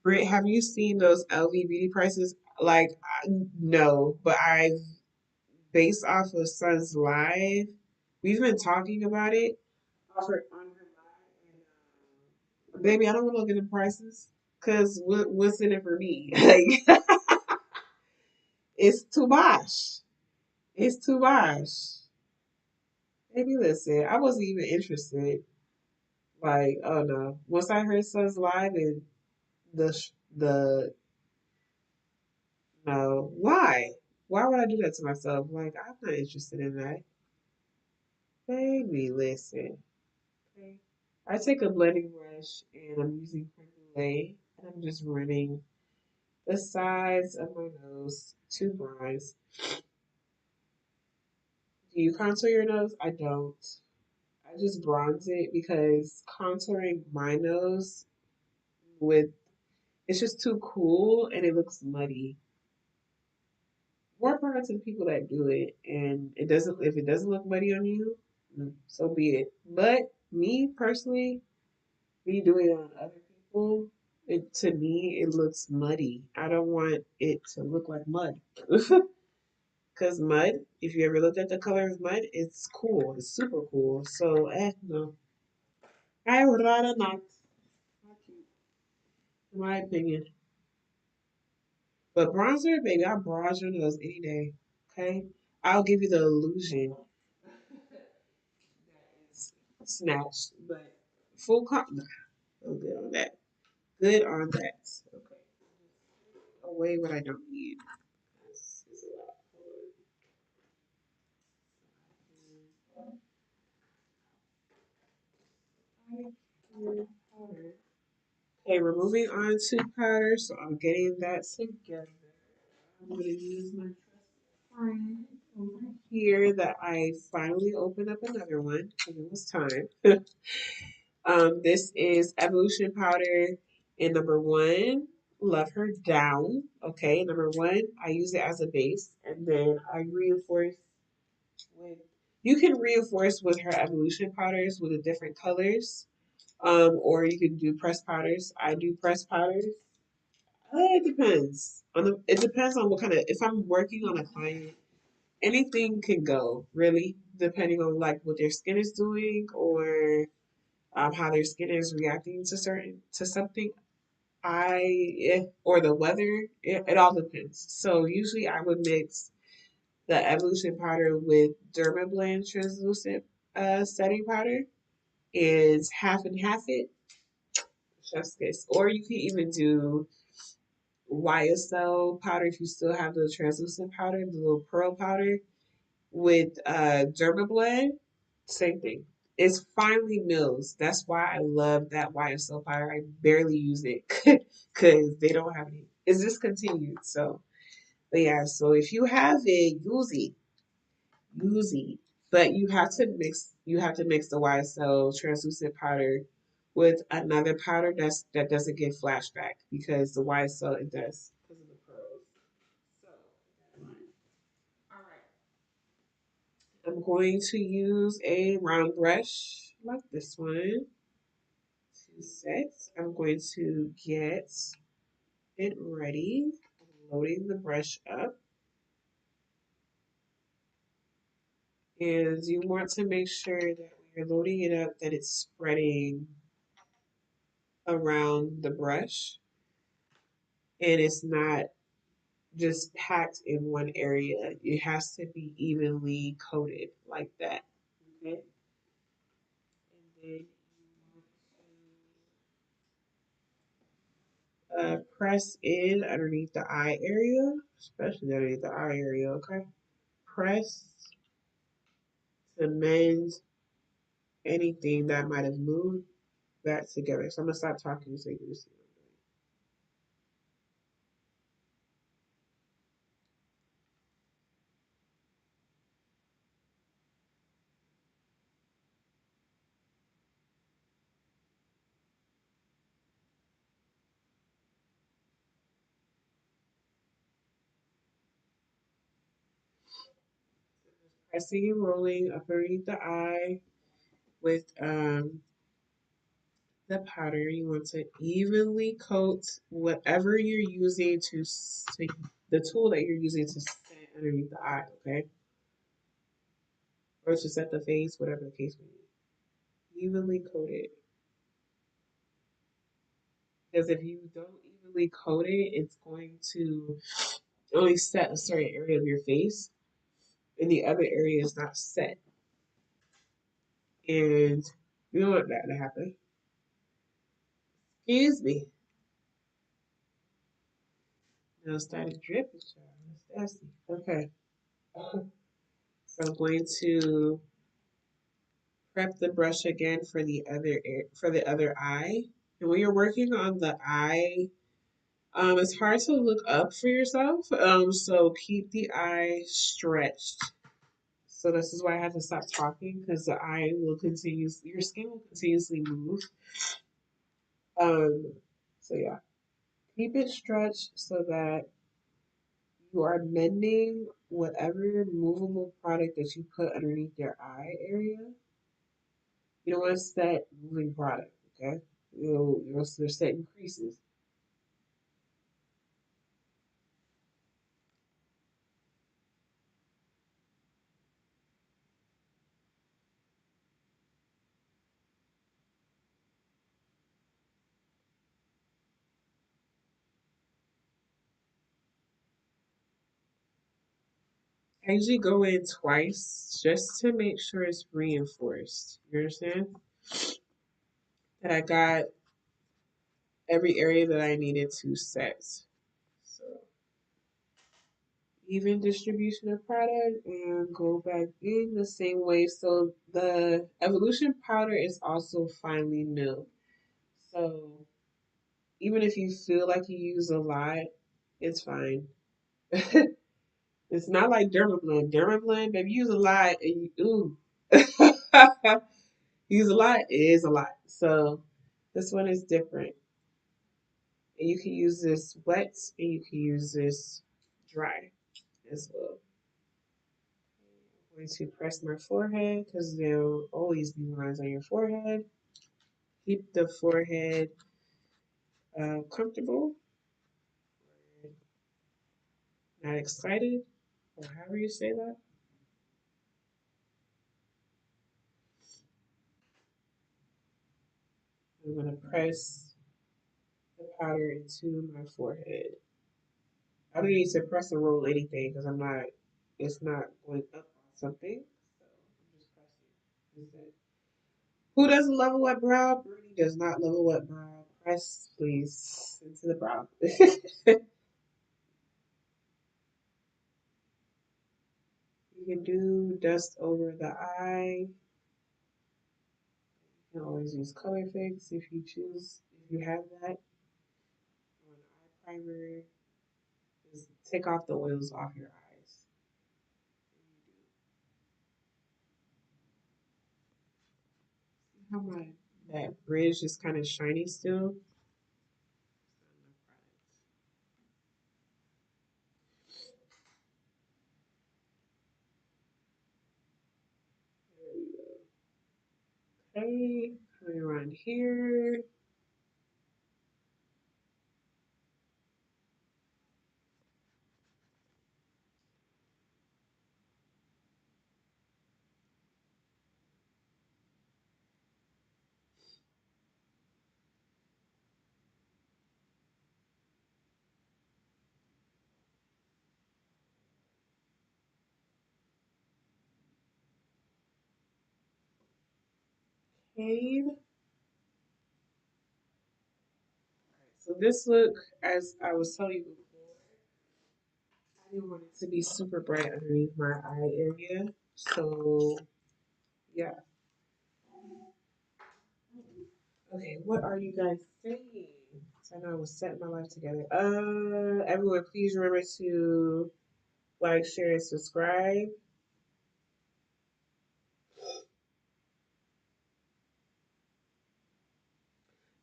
Britt, have you seen those LV beauty prices? Like, no, but I've based off of Sun's live. We've been talking about it on her live, and baby, I don't want to look at the prices because what's in it for me? Like, it's too much. It's too much. Baby, listen, I wasn't even interested. Like, oh no. Once I heard Sun's live and the no, why? Why would I do that to myself? Like, I'm not interested in that. Baby, listen. Okay. I take a blending brush and I'm using creme brulee and I'm just running the sides of my nose to bronze. Do you contour your nose? I don't. I just bronze it because contouring my nose with it's just too cool and it looks muddy. More power to the people that do it, and it doesn't. If it doesn't look muddy on you, so be it. But me personally, me doing it on other people, to me it looks muddy. I don't want it to look like mud. Cause mud, if you ever looked at the color of mud, it's cool. It's super cool. So, no, I would rather not. Not cute, in my opinion. But bronzer, baby, I bronze your nose any day. Okay, I'll give you the illusion that is snatched, but full nah, I'm good on that. Good on that. Okay, away what I don't need. This is a lot. Okay, we're moving on to powder, so I'm getting that together. I'm going to use my friend over here that I finally opened up another one because it was time. This is Evolution Powder in number one. Love her down. Okay, number one, I use it as a base, and then I reinforce with. You can reinforce with her Evolution powders with the different colors, or you can do pressed powders. I do pressed powders. It depends on the. It depends on what kind of. If I'm working on a client, anything can go really, depending on like what their skin is doing or how their skin is reacting to something. Or the weather. It all depends. So usually I would mix the evolution powder with Dermablend translucent setting powder and half it. Chef's kiss. Or you can even do YSL powder if you still have the translucent powder, the little pearl powder with Dermablend. Same thing. It's finely mills. That's why I love that YSL powder. I barely use it because they don't have any. It's discontinued. So, but yeah. So if you have it, use it. Use it. But you have to mix. You have to mix the YSL translucent powder with another powder that doesn't get flashback because the YSL it does because of the pearls. So, keep that in mind. All right. I'm going to use a round brush like this one. Two sets. I'm going to get it ready. I'm loading the brush up. And you want to make sure that when you're loading it up that it's spreading around the brush and it's not just packed in one area. It has to be evenly coated like that. Okay. And then you want to press in underneath the eye area, especially underneath the eye area. Okay. Press to mend anything that might have moved back together. So I'm gonna stop talking so you can see what I'm doing. Pressing and rolling up underneath the eye. with the powder. You want to evenly coat whatever you're using the tool that you're using to set underneath the eye, okay? Or to set the face, whatever the case may be. Evenly coat it. Because if you don't evenly coat it, it's going to only set a certain area of your face, and the other area is not set. And you don't want that to happen. Excuse me. Now it started dripping, child. That's nasty. Okay. So I'm going to prep the brush again for the other eye. And when you're working on the eye, it's hard to look up for yourself. So keep the eye stretched. So this is why I have to stop talking because your skin will continuously move. Um, so yeah, keep it stretched so that you are mending whatever movable product that you put underneath your eye area. You don't want to set moving product, okay? You'll they're setting creases. I usually go in twice just to make sure it's reinforced. You understand? That I got every area that I needed to set. So even distribution of product and go back in the same way. So the evolution powder is also finely milled. So even if you feel like you use a lot, it's fine. It's not like Dermablend. Dermablend, baby, use a lot and you ooh. Use a lot, it is a lot. So this one is different. And you can use this wet and you can use this dry as well. I'm going to press my forehead because there'll always be lines on your forehead. Keep the forehead comfortable, not excited, or however you say that. I'm going to press the powder into my forehead. I don't need to press and roll anything because it's not going up on something. So I'm just pressing. Who doesn't love a wet brow? Bernie does not love a wet brow. Press, please, into the brow. You can do dust over the eye. You can always use color fix if you choose, if you have that. Or an eye primer. Just take off the oils off your eyes. See how my that bridge is kind of shiny still? Okay, coming around here. Okay. So this look, as I was telling you before, I didn't want it to be super bright underneath my eye area. So yeah. Okay, what are you guys saying? So I know I was setting my life together. Everyone, please remember to like, share, and subscribe.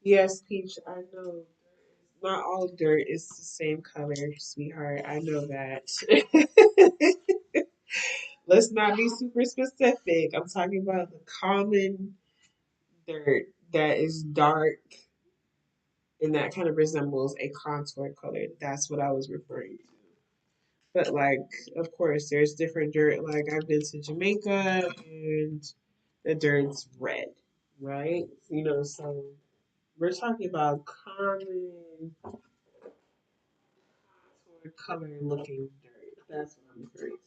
Yes, Peach, I know. Not all dirt is the same color, sweetheart. I know that. Let's not be super specific. I'm talking about the common. dirt that is dark and that kind of resembles a contour color. That's what I was referring to. But like, of course, there's different dirt. Like I've been to Jamaica and the dirt's red, right? You know, so we're talking about common contour color looking dirt. That's what I'm referring to.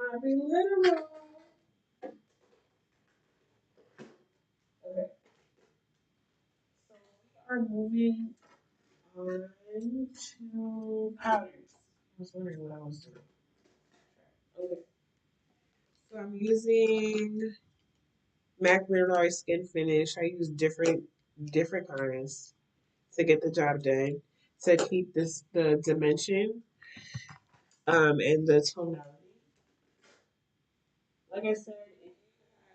Let's not be literal. Okay, so we are moving on to powders. I was wondering what I was doing. Okay, so I'm using MAC Mineral Skin Finish. I use different kinds to get the job done to keep this the dimension and the tonality. Like I said, if you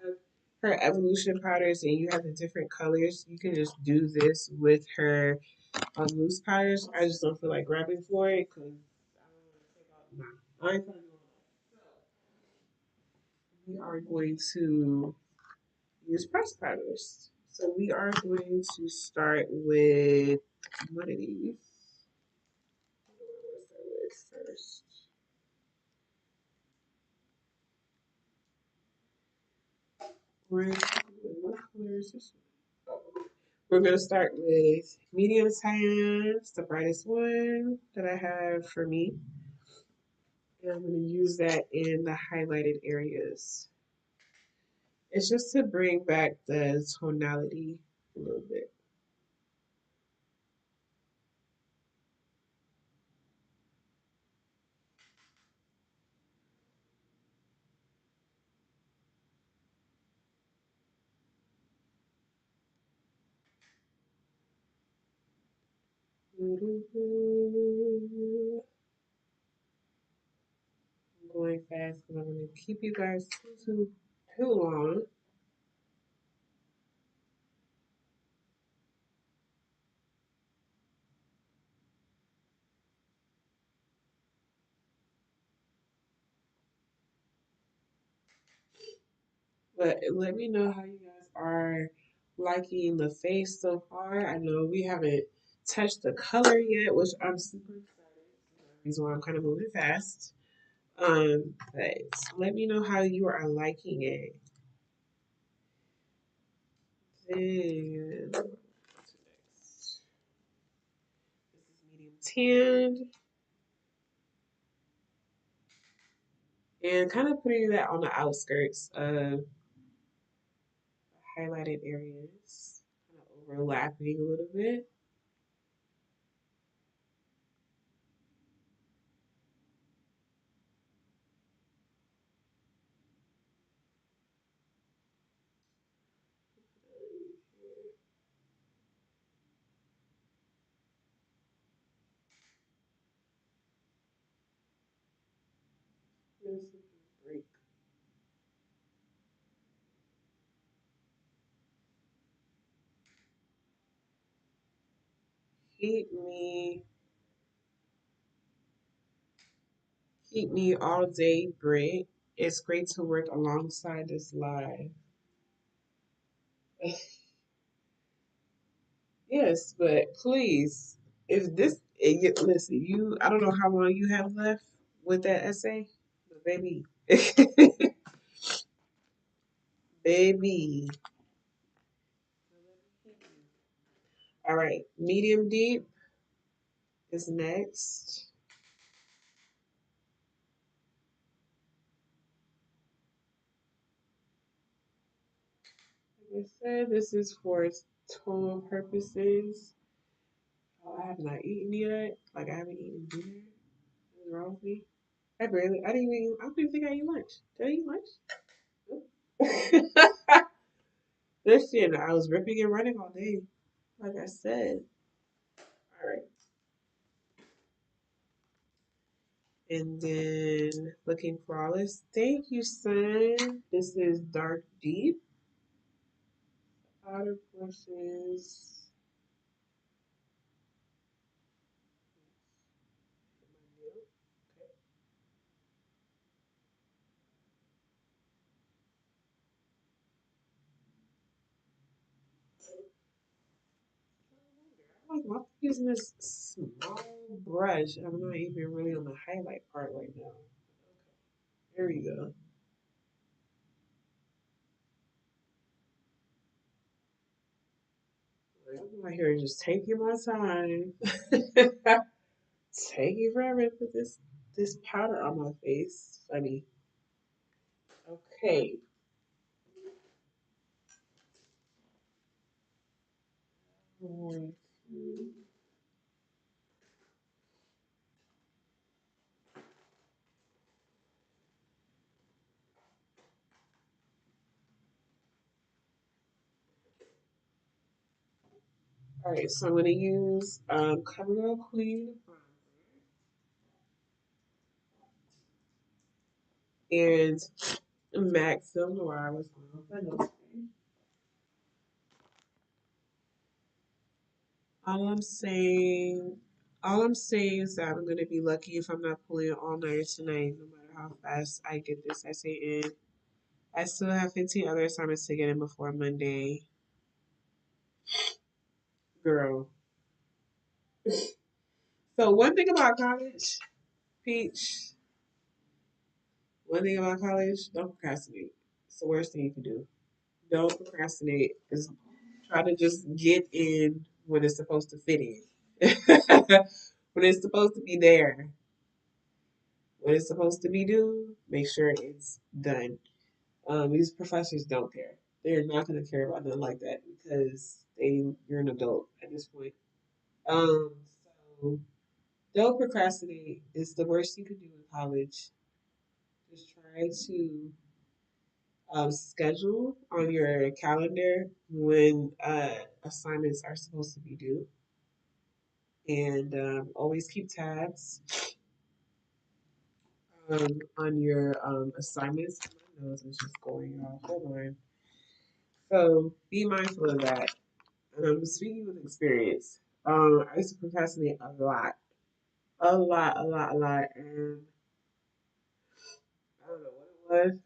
have her evolution powders and you have the different colors, you can just do this with her loose powders. I just don't feel like grabbing for it because I don't want to take out. Nah, I ain't gonna do all that. So we are going to use press powders. So we are going to start with one of these. Let's start with first. Orange. What color is this one? We're going to start with medium tan. It's the brightest one that I have for me. And I'm going to use that in the highlighted areas. It's just to bring back the tonality a little bit. I'm going fast because I'm going to keep you guys too long. But let me know how you guys are liking the face so far. I know we haven't touched the color yet, which I'm super excited. Reason why I'm kind of moving fast. But let me know how you are liking it. Then what's next? This is medium tanned and kind of putting that on the outskirts of highlighted areas, kind of overlapping a little bit. Break. Keep me, keep me all day, Brit. It's great to work alongside this live. Yes, but please, if this, listen, I don't know how long you have left with that essay, but baby, baby. All right, medium deep is next. Like I said, this is for tone purposes. Oh, I have not eaten yet. Like I haven't eaten dinner. What's wrong with me? I don't even think I ate lunch. Did I eat lunch? Nope. Listen, I was ripping and running all day. Like I said. All right. And then looking flawless. Thank you, son. This is dark deep. Outer brushes. I'm using this small brush. I'm not even really on the highlight part right now. There we go. I'm right here just taking my time. Taking forever to put this powder on my face. Funny. Okay. All right, so I'm going to use CoverGirl Queen and MAC Film Noir was my nose. All I'm saying, all I'm saying is that I'm gonna be lucky if I'm not pulling an all nighter tonight, no matter how fast I get this essay in. I still have 15 other assignments to get in before Monday. Girl. So one thing about college, Peach, one thing about college, don't procrastinate. It's the worst thing you can do. Don't procrastinate. Is try to just get in when it's supposed to fit in. When it's supposed to be there. When it's supposed to be due, make sure it's done. These professors don't care. They're not going to care about nothing like that because you're an adult at this point. Um, so don't procrastinate. It's the worst you can do in college. Just try to schedule on your calendar when assignments are supposed to be due, and always keep tabs on your assignments. My nose is just going off. Hold on. So be mindful of that. And I'm speaking with experience. I used to procrastinate a lot, a lot, and I don't know what it was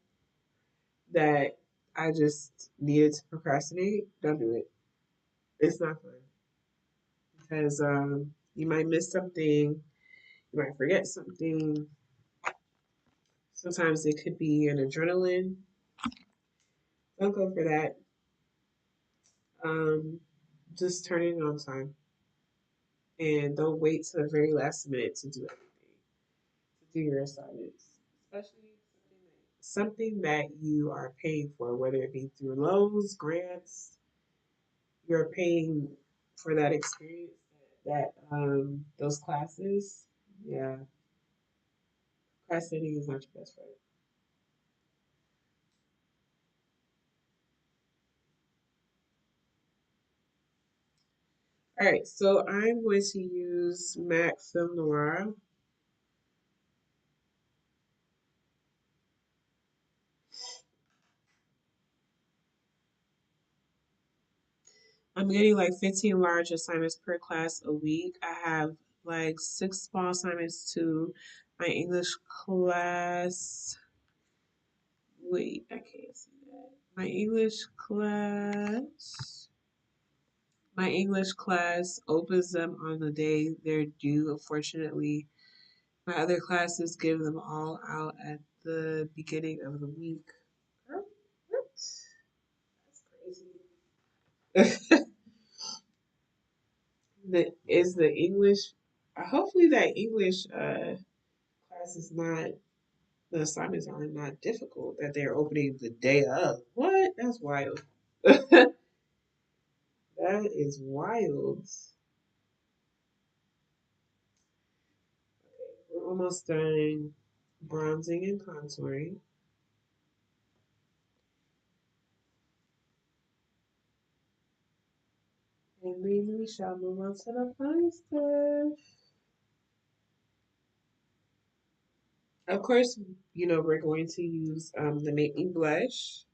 that I just needed to procrastinate. Don't do it. It's not fun because you might miss something, you might forget something. Sometimes it could be an adrenaline. Don't go for that. Um, just turn it on time and don't wait to the very last minute to do everything, to do your assignments, especially something that you are paying for, whether it be through loans, grants, you're paying for that experience, that those classes. Yeah, procrastinating is not your best friend. All right, so I'm going to use MAC Film Noir. I'm getting like 15 large assignments per class a week. I have like 6 small assignments to my English class. Wait, I can't see that. My English class opens them on the day they're due. Unfortunately, my other classes give them all out at the beginning of the week. Girl, what? That's crazy. Is the English? Hopefully, that English class is not. The assignments are not difficult. That they're opening the day of. What? That's wild. That is wild. We're almost done bronzing and contouring. And then we shall move on to the fun stuff. Of course, we're going to use the Make Me Blush.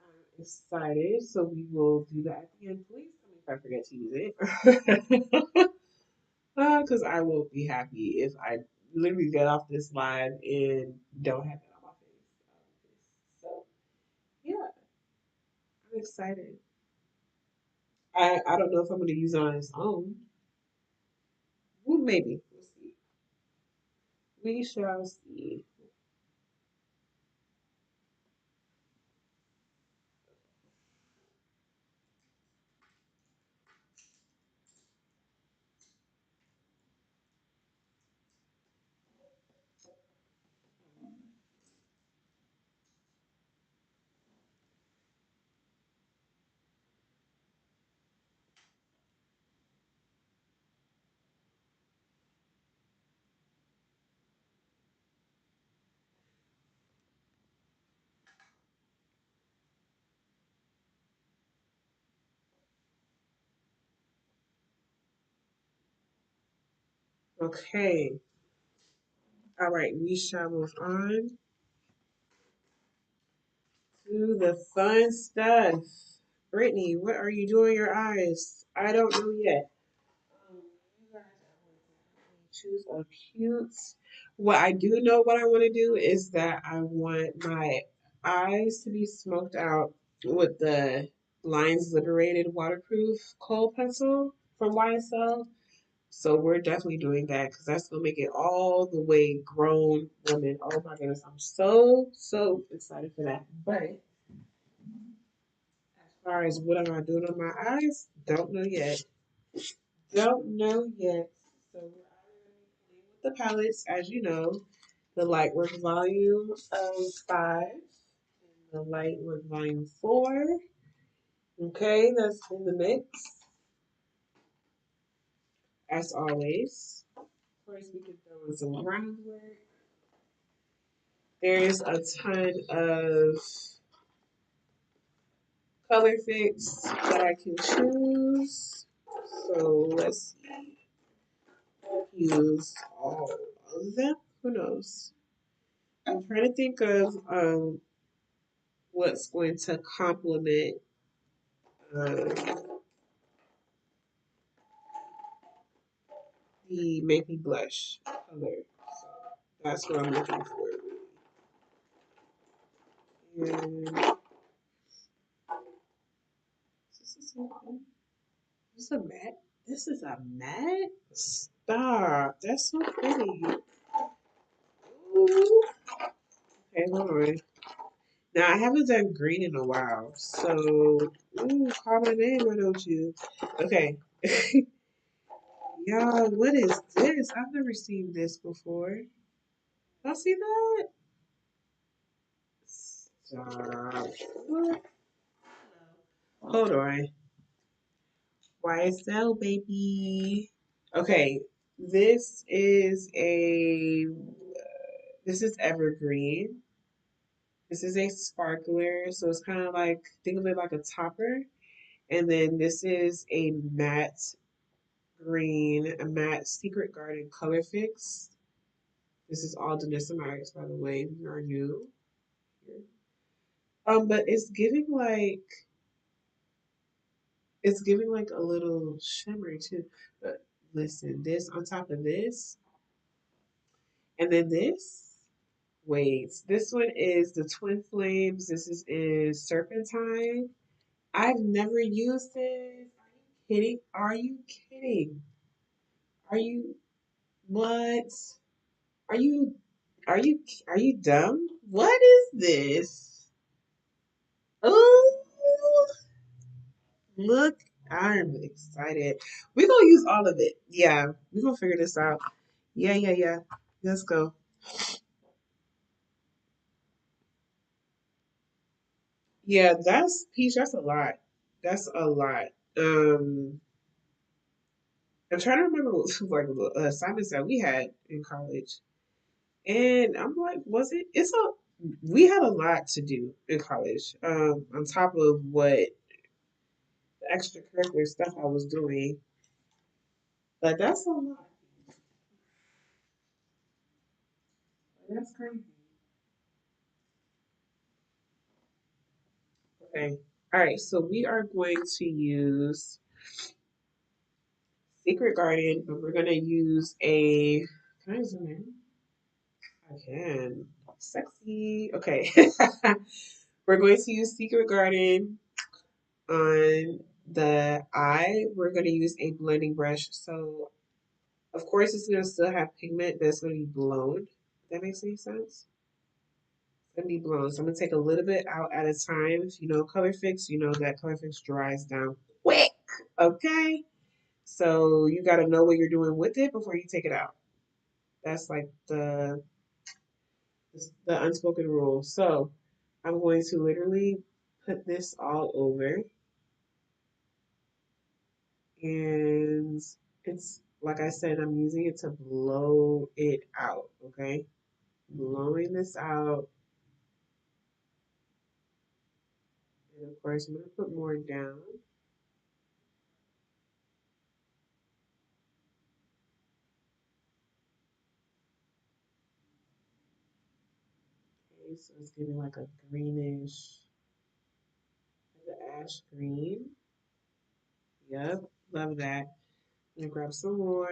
I'm excited, so we will do that at the end. Please tell me if I forget to use it. Because I will be happy if I literally get off this live and don't have it on my face. So, yeah, I'm excited. I don't know if I'm going to use it on its own. Well, maybe. We'll see. We shall see. Okay. All right. We shall move on to the fun stuff. Brittany, what are you doing your eyes? I don't know yet. You guys are going to choose a cute. What I do know what I want to do is that I want my eyes to be smoked out with the Lines Liberated waterproof kohl pencil from YSL. So we're definitely doing that because that's gonna make it all the way grown woman. Oh my goodness, I'm so excited for that. But as far as what am I doing on my eyes, don't know yet. Don't know yet. So we're playing with the palettes, as you know, the Lightwork Volume of 5 and the Lightwork Volume 4. Okay, that's in the mix, as always. Of course, we can throw in some groundwork. There's a ton of color fix that I can choose. So let's use all of them. Who knows? I'm trying to think of what's going to complement um, the Make Me Blush color. So that's what I'm looking for. And this is a matte. This is a matte. Stop. That's so pretty. Ooh. Okay, hold on. Now I haven't done green in a while, so ooh, call my name, why don't you? Okay. Y'all, what is this? I've never seen this before. Y'all see that? Stop. What? Hold on. YSL baby. Okay, this is a this is evergreen. This is a sparkler, so it's kind of like think of it like a topper. And then this is a matte green, a matte Secret Garden color fix. This is all Denisa by the way. We are new here. But it's giving like a little shimmer too. But listen, this on top of this, and then this. Wait, this one is the Twin Flames. This is Serpentine. I've never used this. Are you kidding? Are you kidding? Are you what? Are you are you dumb? What is this? Oh, look, I'm excited. We're gonna use all of it. Yeah, we're gonna figure this out. Yeah. Let's go. Yeah, that's Peach, that's a lot. That's a lot. Um I'm trying to remember what like the assignments that we had in college. And I'm like, was it? We had a lot to do in college. On top of what the extracurricular stuff I was doing. But that's a lot. That's crazy. Okay. All right. So we are going to use Secret Garden, but we're going to use a. Can I zoom in? I can. Sexy. Okay. We're going to use Secret Garden on the eye, we're going to use a blending brush. So, of course, it's going to still have pigment that's going to be blown. If that makes any sense? It's going to be blown. So, I'm going to take a little bit out at a time. If you know color fix, you know that color fix dries down quick. Okay? So, you got to know what you're doing with it before you take it out. That's like the unspoken rule. So, I'm going to literally put this all over. And it's like I said, I'm using it to blow it out, okay? Blowing this out. And of course, I'm going to put more down. Okay, so it's giving like a greenish, like an ash green. Yep, love that. I'm going to grab some more.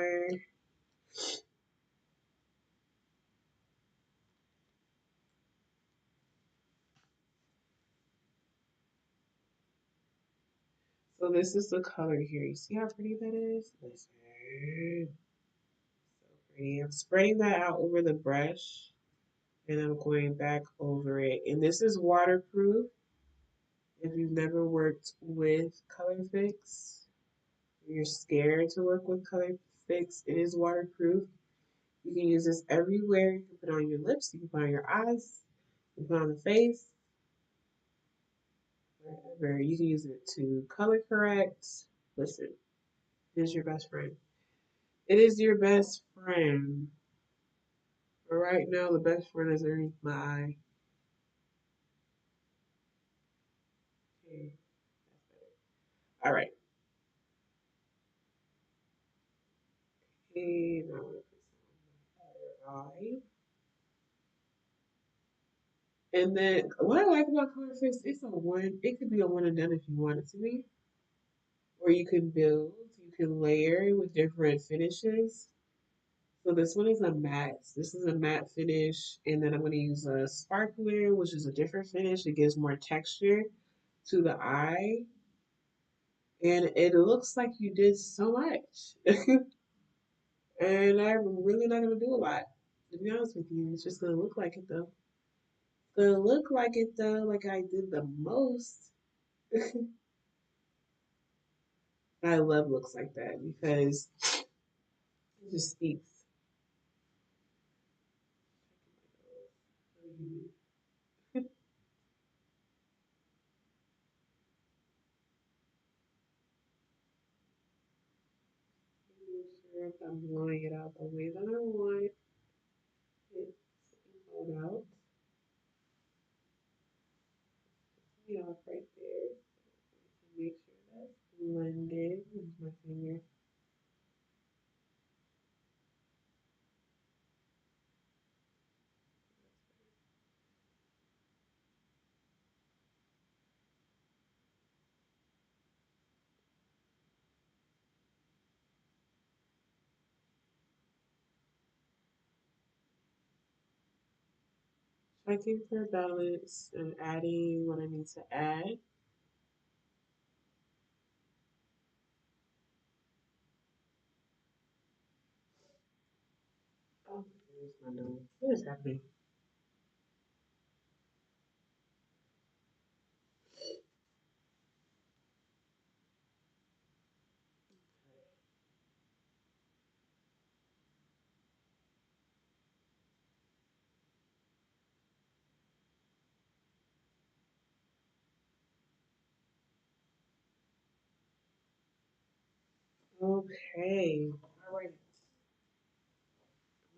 So this is the color here. You see how pretty that is? Listen. So pretty. I'm spreading that out over the brush and I'm going back over it. And this is waterproof. If you've never worked with Color Fix, you're scared to work with Color Fix, it is waterproof. You can use this everywhere. You can put it on your lips, you can put it on your eyes, you can put it on the face, wherever. You can use it to color correct. Listen, it is your best friend. It is your best friend. But right now, the best friend is underneath my eye. Okay, all right. Okay, now I'm going to put some on my other eye. And then what I like about color fix, it's a one. It could be a one and done if you want it to be, or you can build. You can layer with different finishes. So this one is a matte. This is a matte finish, and then I'm going to use a sparkler, which is a different finish. It gives more texture to the eye, and it looks like you did so much. And I'm really not going to do a lot. To be honest with you, it's just going to look like it though. It's going to look like it though, like I did the most. I love looks like that because it just speaks. Making sure if I'm blowing it out the way that I want it to be blown out. You know, right there. Make sure that's blended with my finger. Checking for balance and adding what I need to add. Oh, there's my nose. What is happening? Okay. All right.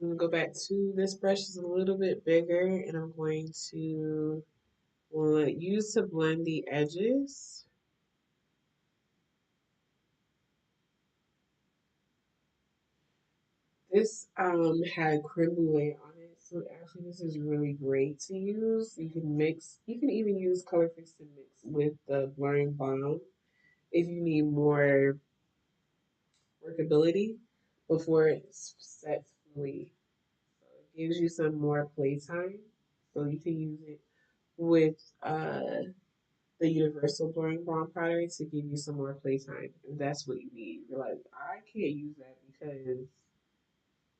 I'm gonna go back to this brush is a little bit bigger, and I'm going to use to blend the edges. This had creme brulee on it, so actually this is really great to use. You can mix, you can even use color fix to mix with the blurring balm if you need more workability before it sets fully. So it gives you some more playtime, so you can use it with the universal blurring bond powder to give you some more playtime. If that's what you need. You're like, I can't use that because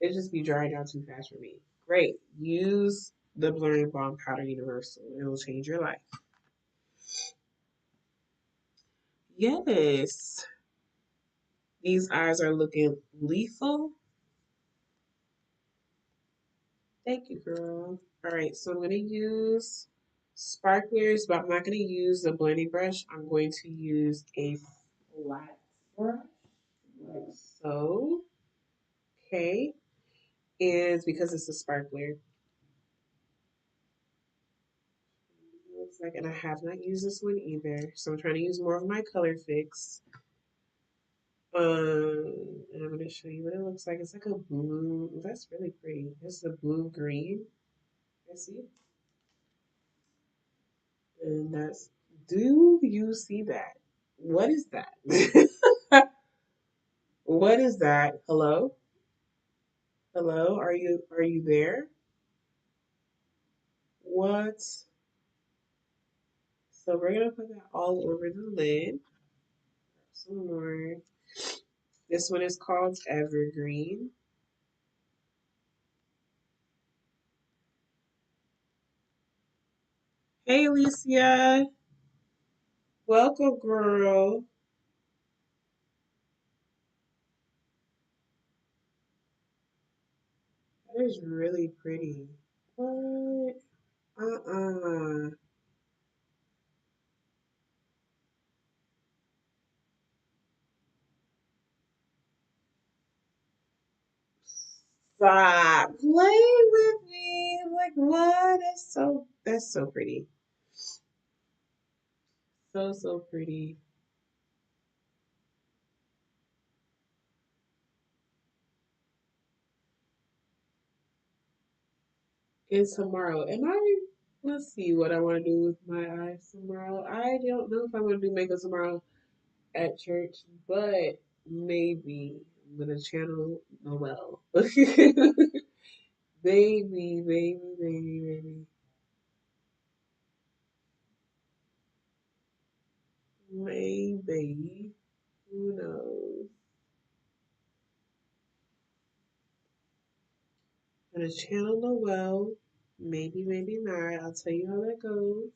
it just be drying out too fast for me. Great. Use the blurring bond powder universal. It'll change your life. Yes. These eyes are looking lethal. Thank you, girl. All right, so I'm going to use sparklers, but I'm not going to use the blending brush. I'm going to use a flat brush, like so. Okay, and because it's a sparkler, looks like, and I have not used this one either, so I'm trying to use more of my color fix. And I'm going to show you what it looks like. It's like a blue. That's really pretty. It's a blue green. I see. And that's, do you see that? What is that? What is that? Hello? Hello? Are you there? What? So we're gonna put that all over the lid. Some more. This one is called Evergreen. Hey Alicia. Welcome, girl. That is really pretty. What? Uh-uh. Stop playing with me. Like what? That's so pretty. So pretty. And tomorrow, let's see what I want to do with my eyes tomorrow. I don't know if I'm going to do makeup tomorrow at church, but maybe I'm going to channel Noel. Maybe, maybe, maybe, maybe. Maybe. Who knows? I'm going to channel Noel. Maybe, maybe not. I'll tell you how that goes.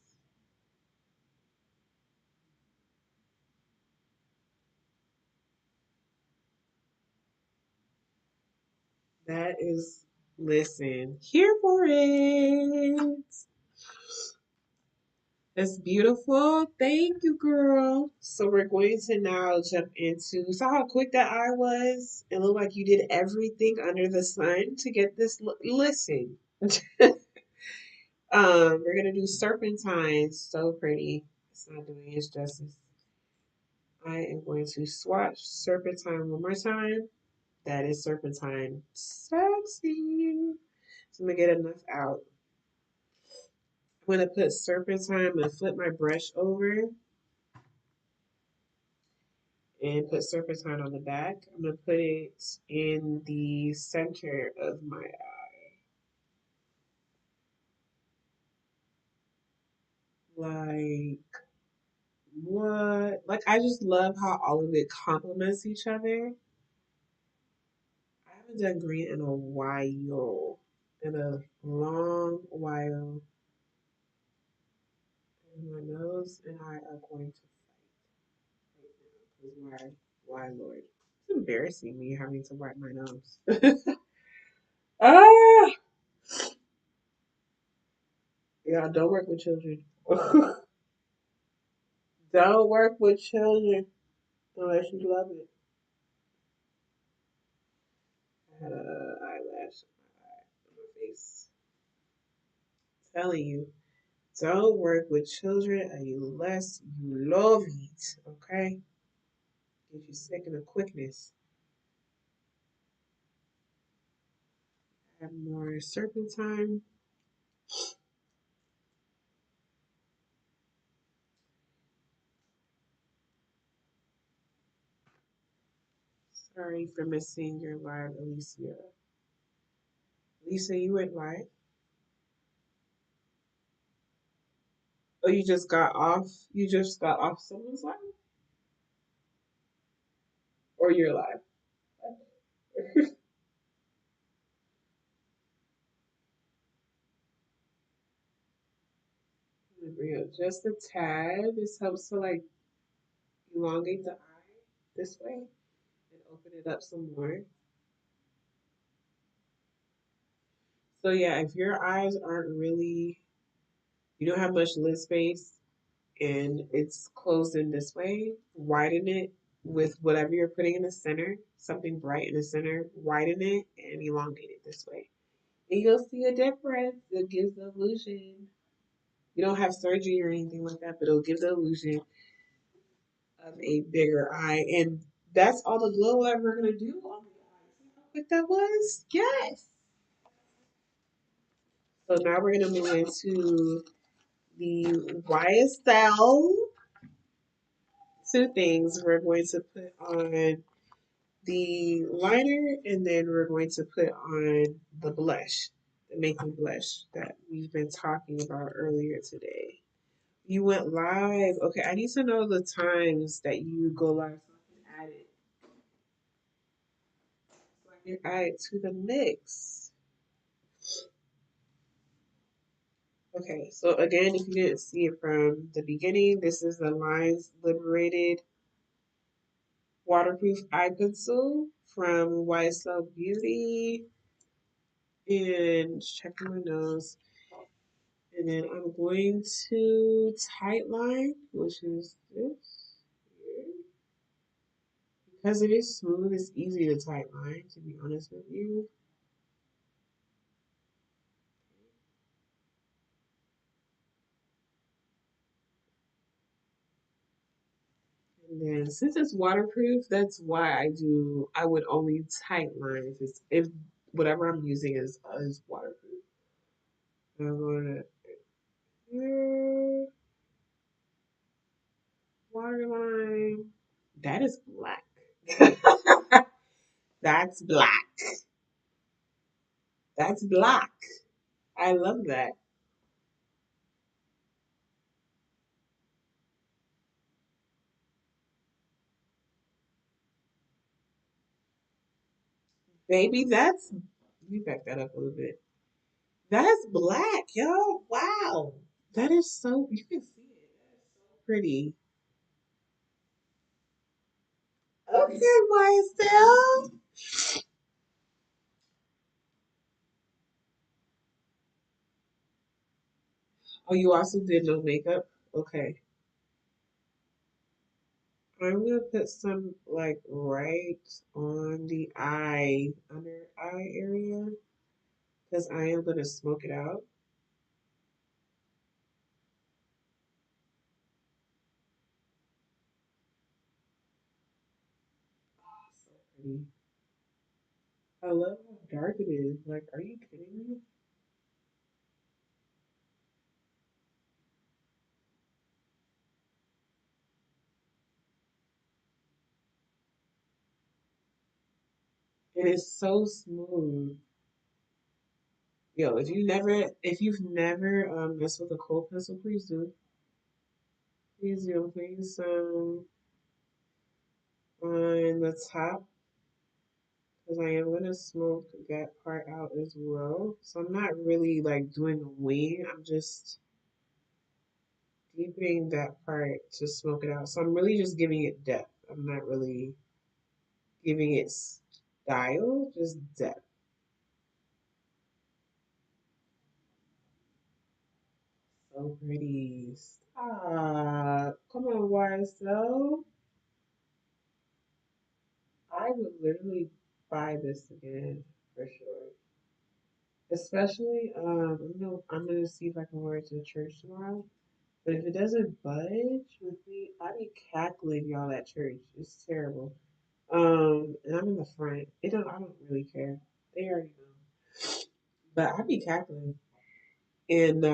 That is, listen, here for it. That's beautiful. Thank you, girl. So we're going to now jump into. Saw how quick that eye was? It looked like you did everything under the sun to get this. Listen, we're gonna do serpentine. So pretty. It's not doing its justice. I am going to swatch serpentine one more time. That is serpentine. Sexy. So I'm gonna get enough out. I'm gonna put serpentine. I'm gonna flip my brush over and put serpentine on the back. I'm gonna put it in the center of my eye. Like what? Like I just love how all of it complements each other. I haven't done green in a while. In a long while. And my nose and I are going to fight right now. Because why, Lord? It's embarrassing me having to wipe my nose. Ah! Yeah, don't work with children. Don't work with children unless you love it. I had a eyelash on my face. Telling you, don't work with children unless you love it. Okay? Get you sick in a quickness. Have more serpentine. Sorry for missing your live, Alicia. Lisa, you went live. Oh, you just got off. You just got off someone's live, or you're live. Bring up just a tad. This helps to like elongate the eye this way and open it up some more. So yeah, if your eyes aren't really, you don't have much lid space and it's closed in this way, widen it with whatever you're putting in the center, something bright in the center, widen it and elongate it this way. And you'll see a difference. It gives the illusion. You don't have surgery or anything like that, but it'll give the illusion of a bigger eye. And that's all the glow up we're gonna do on the eye. See how quick that was? Yes. So now we're gonna move into the YSL. Two things. We're going to put on the liner and then we're going to put on the blush, the making blush that we've been talking about earlier today. You went live. Okay, I need to know the times that you go live so I can add it. So I can add it to the mix. Okay, so again, if you didn't see it from the beginning, this is the Lines Liberated Waterproof Eye Pencil from YSL Beauty. And checking my nose. And then I'm going to tight line, which is this here. Because it is smooth, it's easy to tight line, to be honest with you. And then since it's waterproof, that's why I would only tight line if whatever I'm using is waterproof. And I'm going to waterline. That is black. That's black. That's black. I love that. Baby, that's you back that up a little bit. That's black, yo. Wow. That is so you can see it. That is so pretty. Okay, YSL. Oh, you also did no makeup? Okay. I'm gonna put some like right on the eye, under eye area, because I am gonna smoke it out. Oh, so pretty. I love how dark it is. Like, are you kidding me? It is so smooth. Yo, if you've never messed with a cold pencil, please do. Please do. Please on the top because I am gonna smoke that part out as well. So I'm not really like doing a wing. I'm just deepening that part to smoke it out. So I'm really just giving it depth. I'm not really giving it style, just depth. So pretty. Stop. Come on, YSL. I would literally buy this again for sure. Especially, I'm gonna see if I can wear it to church tomorrow. But if it doesn't budge with me, I be cackling y'all at church. It's terrible. And I'm in the front. I don't really care. They already know. But I be cackling. And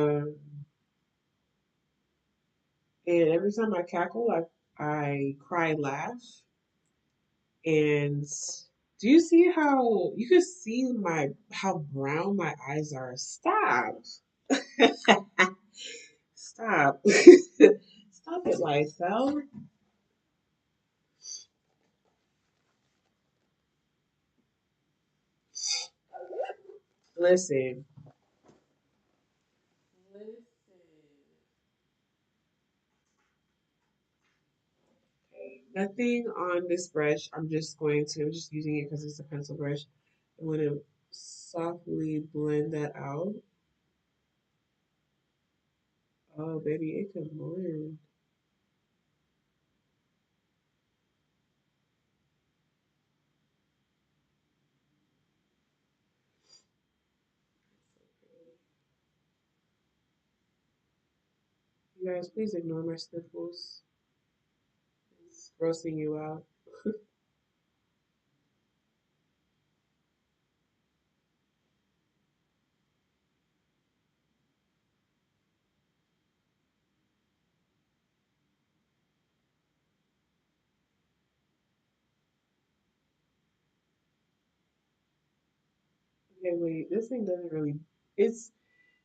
and every time I cackle, I cry and laugh. And do you see how you can see my how brown my eyes are? Stop. Stop. Stop. Stop it, YSL. Listen. Listen. Nothing on this brush. I'm just using it because it's a pencil brush. I'm going to softly blend that out. Oh, baby, it can blend. You guys, please ignore my sniffles. It's grossing you out. Okay, wait, this thing doesn't really. It's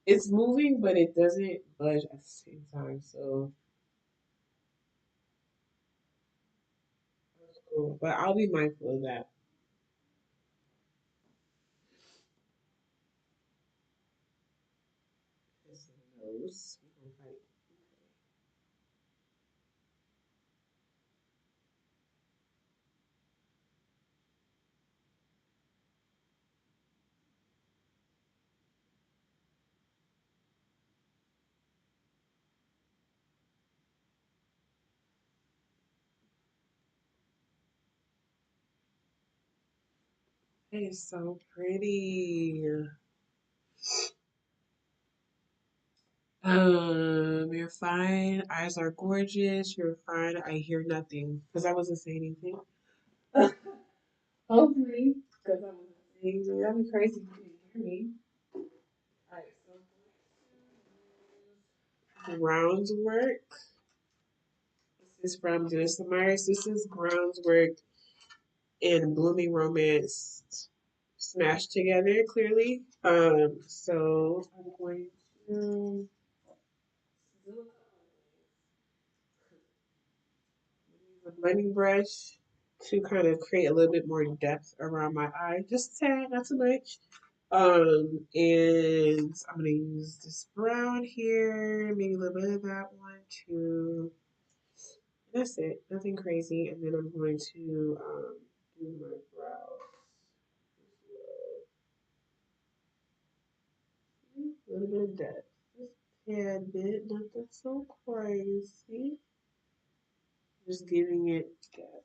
it's moving, but it doesn't budge at the same time. So that's cool. But I'll be mindful of that. This nose. We gonna fight. It is so pretty. You're fine. Eyes are gorgeous. You're fine. I hear nothing because I wasn't saying anything. Hopefully, because I wasn't saying anything. That'd be crazy if you didn't hear me. All right, so grounds work. This is from Dennis Myers. This is grounds work and blooming romance smashed together. Clearly, so I'm going to use a blending brush to kind of create a little bit more depth around my eye. Just a tad, not too much. And I'm gonna use this brown here, maybe a little bit of that one too. That's it, nothing crazy. And then I'm going to do my brows. A little bit of depth, just a tad bit, nothing so crazy. Just giving it depth.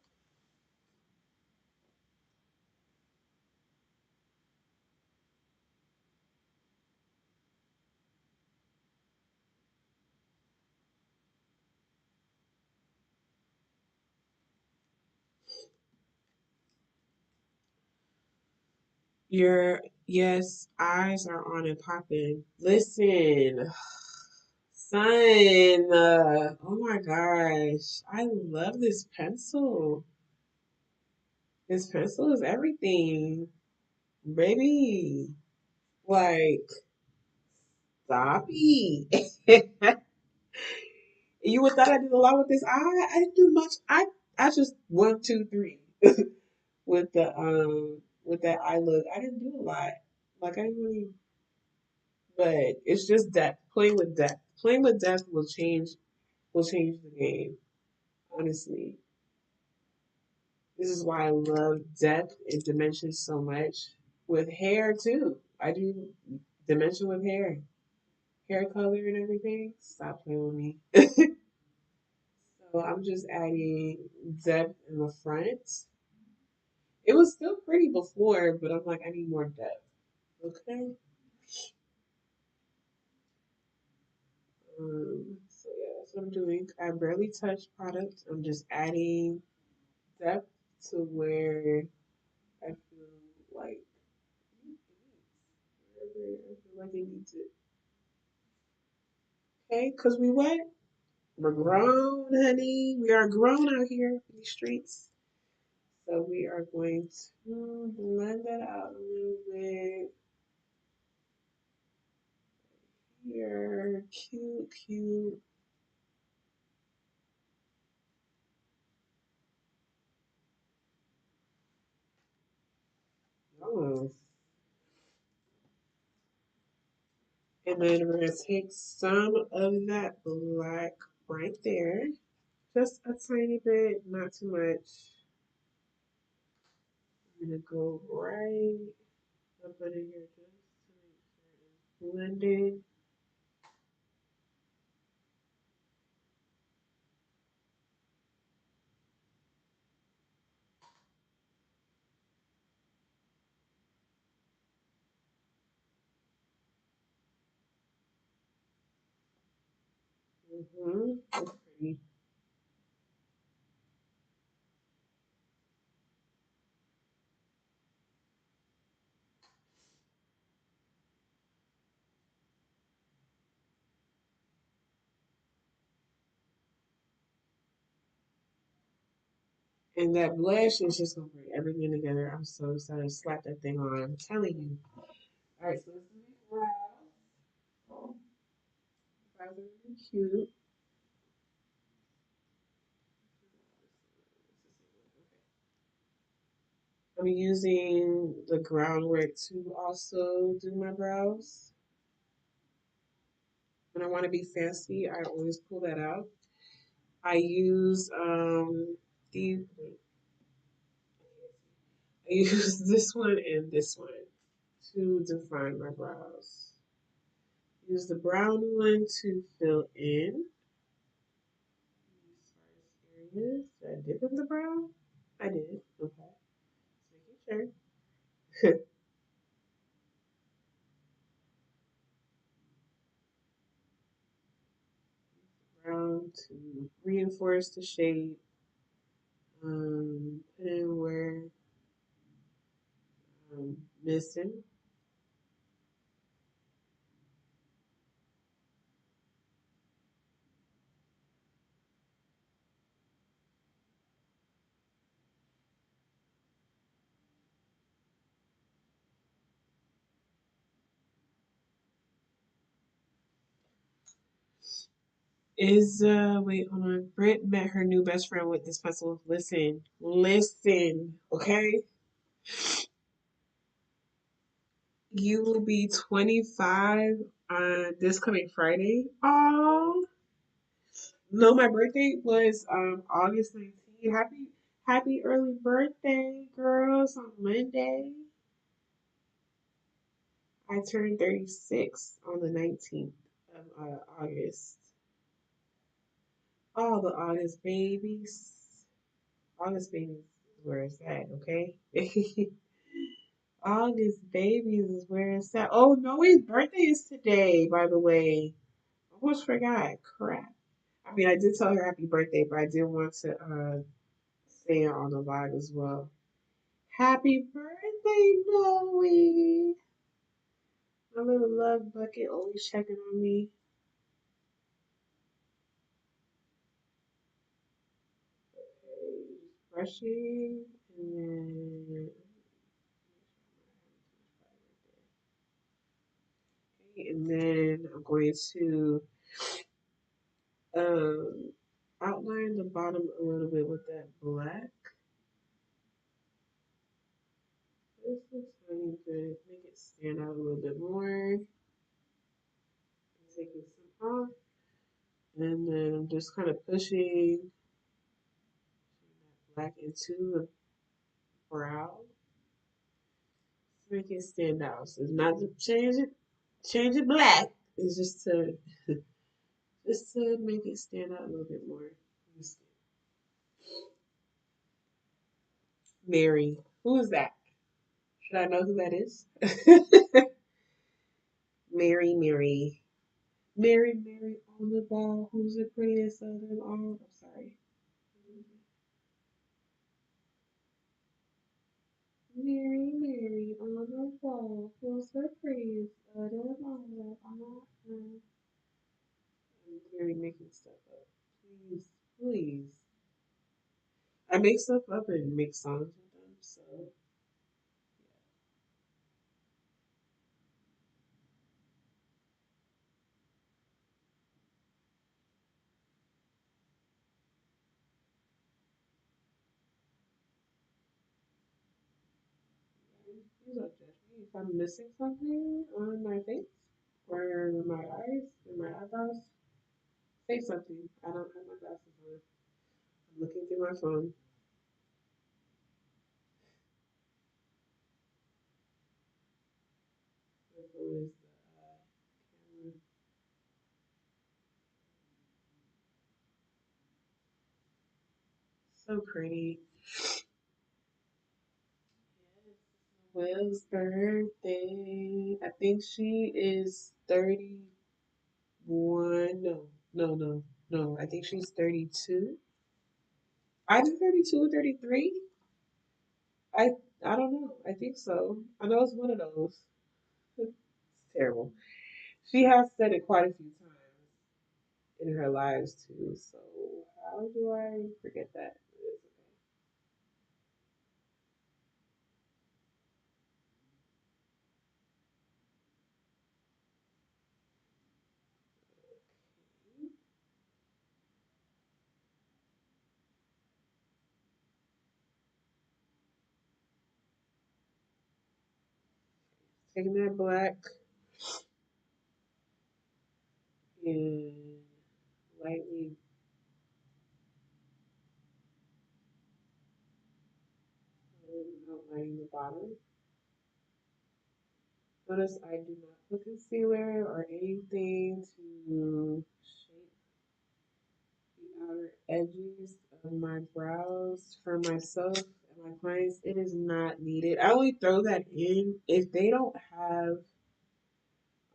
Your yes, eyes are on and popping. Listen, son. Oh my gosh, I love this pencil. This pencil is everything, baby. Like, stop it. You would thought I did a lot with this eye. I didn't do much. I just one, two, three with that eye look. I didn't do a lot. Like I didn't really, but it's just depth. Playing with depth. Playing with depth will change the game. Honestly, this is why I love depth and dimension so much. With hair too, I do dimension with hair color and everything. Stop playing with me. So I'm just adding depth in the front. It was still pretty before, but I'm like, I need more depth. Okay. So yeah, that's what I'm doing. I barely touch products. I'm just adding depth to where I feel like wherever I feel like it needs it. Okay, cause we what? We're grown, honey. We are grown out here in the streets. So we are going to blend that out a little bit here. cute, cute. Oh. And then we're going to take some of that black right there. Just a tiny bit, not too much. I'm going to go right up under here just to make sure it's blended. That's pretty. And that blush is just going to bring everything together. I'm so excited to slap that thing on. I'm telling you. All right, so this is my brows. Brows are really cute. I'm using the groundwork to also do my brows. When I want to be fancy, I always pull that out. I use the I use this one and this one to define my brows. Use the brown one to fill in these areas. Did I dip in the brown? I did. Okay. Just making sure. Brown to reinforce the shape. Put in where I'm missing. Is wait, hold on. Britt met her new best friend with this pencil. Listen, listen, okay? You will be 25 on this coming Friday. Oh no, my birthday was August 19th. Happy early birthday, girls, on Monday. I turned 36 on the 19th of August. All the August babies. August babies is where it's at, okay? August babies is where it's at. Oh, Noe's birthday is today, by the way. Almost forgot. Crap. I mean, I did tell her happy birthday, but I did want to say it on the live as well. Happy birthday, Noe! My little love bucket always checking on me. Okay, brushing, and then okay, and then I'm going to um outline the bottom a little bit with that black. Just a tiny bit, make it stand out a little bit more. Taking some off, and then I'm just kind of pushing that black into the brow to make it stand out. So it's not to change it black. It's just to make it stand out a little bit more. Mary, who is that? Should I know who that is? Mary, Mary, Mary, Mary on the ball. Who's the prettiest of them all? I'm sorry. Mary, Mary on the wall, who's the prettiest of them all? I'm Mary making stuff up. Please, please. I make stuff up and make songs with them, so Please don't judge me if I'm missing something on my face or my eyes and my eyebrows. Say something. I don't have my glasses on. I'm looking through my phone. My phone is the camera. So pretty. Will's birthday. I think she is 31. No. I think she's 32. Either 32 or 33. I I don't know. I think so. I know it's one of those. It's terrible. She has said it quite a few times in her lives too. So how do I forget that? It's okay. Taking that black and lightly outlining the bottom. Notice I do not put concealer or anything to shape the outer edges of my brows for myself and my clients. It is not needed. I only throw that in if they don't have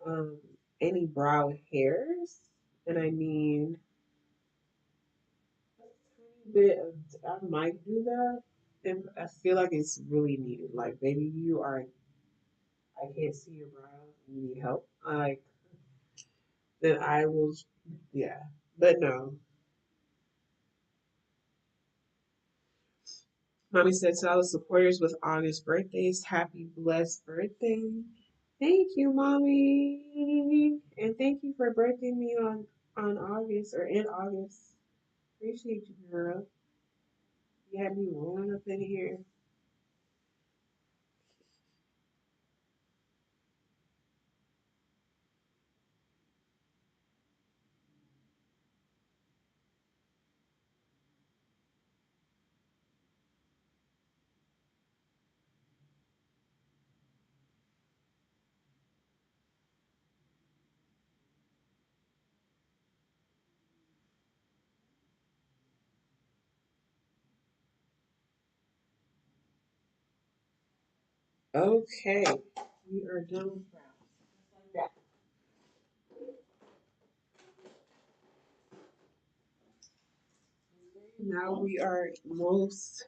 um, any brow hairs, and I mean a tiny bit of. I might do that if I feel like it's really needed. Like maybe you are, I can't see your brows and you need help. Like then I will, yeah. But no, Mommy said to all the supporters with August birthdays, happy blessed birthday. Thank you, Mommy. And thank you for birthing me on August or in August. Appreciate you, girl. You had me rolling up in here. Okay. We are done with brows. Just like that. Now we are most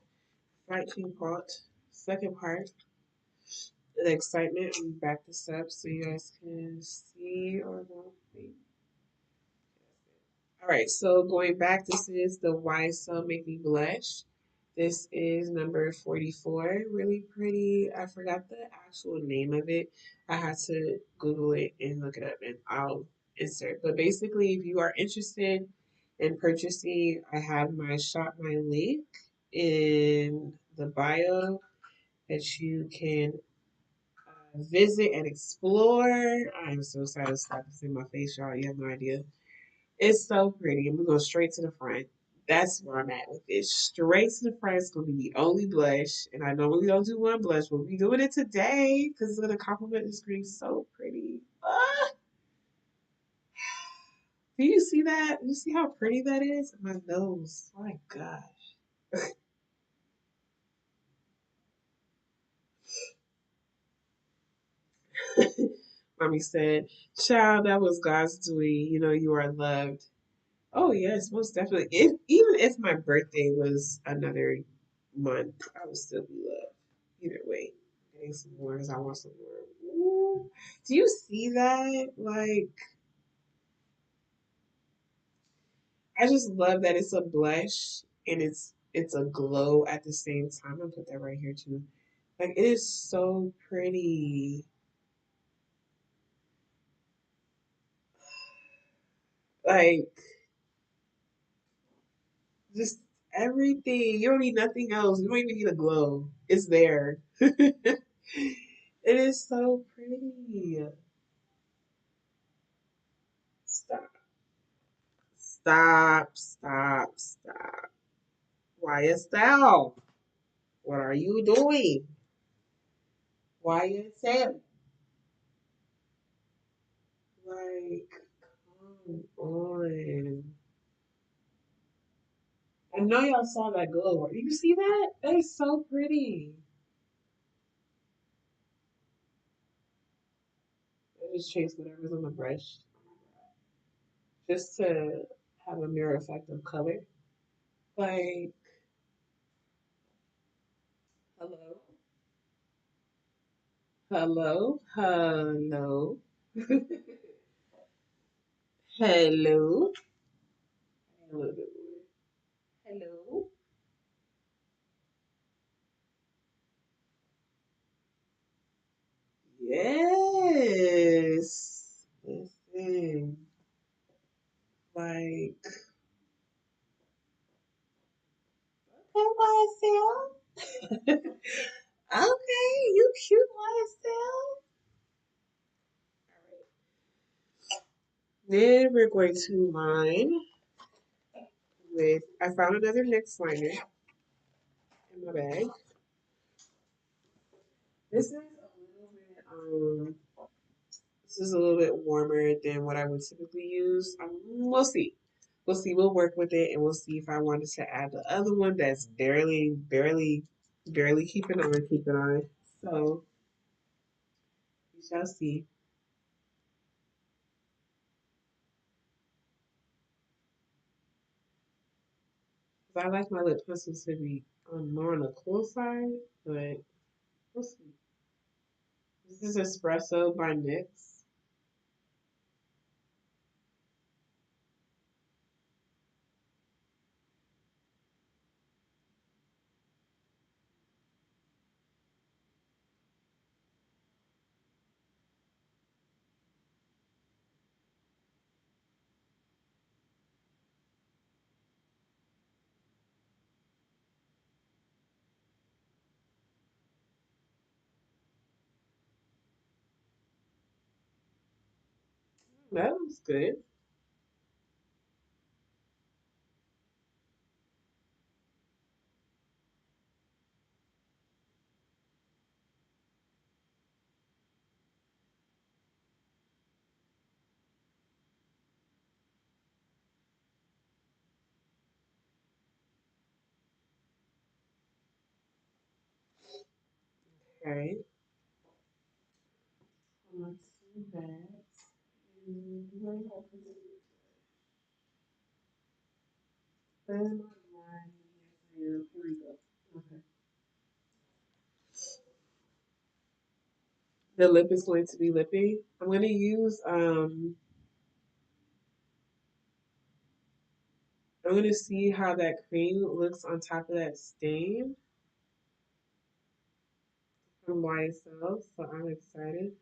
exciting part, second part, the excitement. We back this up so you guys can see or not. All right, so going back, this is the YSL Make Me Blush. This is number 44. Really pretty. I forgot the actual name of it. I had to Google it and look it up and I'll insert. But basically, if you are interested in purchasing, I have my Shop My link in the bio that you can visit and explore. I'm so sad to stop this in my face, y'all. You have no idea. It's so pretty. And we're going straight to the front. That's where I'm at with it. Straight to the front. It's going to be the only blush. And I normally don't do one blush, but we're doing it today because it's going to complement the screen so pretty. Ah, do you see that? You see how pretty that is? My nose. My gosh. Mommy said, child, that was God's doing. You know, you are loved. Oh, yes, most definitely. Even if my birthday was another month, I would still be loved. Either way, getting some more because I want some more. Ooh. Do you see that? Like, I just love that it's a blush and it's a glow at the same time. I'm gonna put that right here too. Like, it is so pretty. Like, just everything. You don't need nothing else. You don't even need a glow. It's there. It is so pretty. Stop. Stop. Stop. Stop. YSL. What are you doing? YSL. Like, come on. I know y'all saw that glow. You see that? That is so pretty. I just chase whatever's on the brush just to have a mirror effect of color. Like, hello, hello, hello, hello. A little bit more. Hello. Yes. Listen, like, okay, YSL. Okay, you cute YSL. Then we're going to line with, I found another NYX liner in my bag. This is a little bit, this is a little bit warmer than what I would typically use. We'll see. We'll see. We'll work with it and we'll see if I wanted to add the other one that's barely keeping on. So we shall see. 'Cause I like my lip pencils to be more on the cool side, but we'll see. This is Espresso by NYX. That was good. Okay. Let's do that. Very open to then online. Here we go. Okay. The lip is going to be lippy. I'm going to use I'm going to see how that cream looks on top of that stain from YSL. So I'm excited.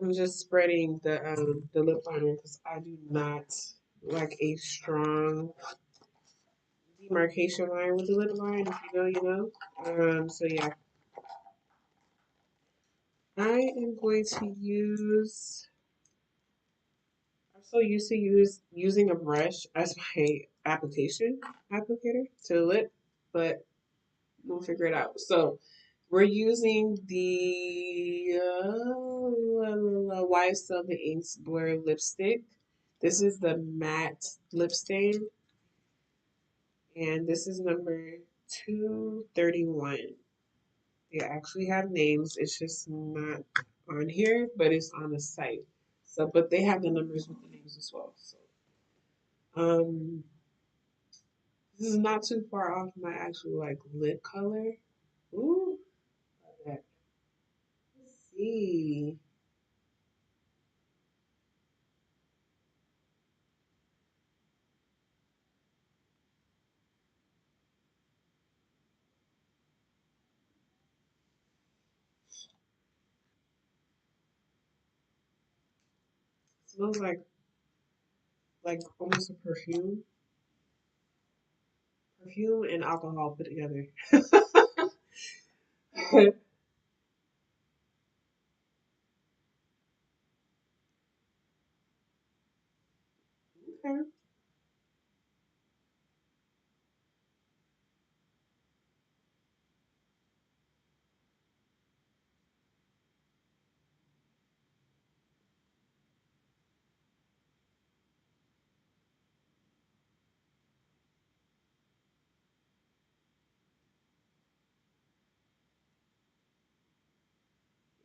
I'm just spreading the lip liner because I do not like a strong demarcation line with the lip line. If you know, you know. So yeah, I am going to use. I'm so used to using a brush as my applicator to the lip, but we'll figure it out. So we're using the YSL the Inks Blur lipstick. This is the matte lip stain, and this is number 231. They actually have names. It's just not on here, but it's on the site. So, but they have the numbers with the names as well. So, um, this is not too far off my actual like lip color. Ooh, okay. Let's see. Smells like almost a perfume. Perfume and alcohol put together. Okay.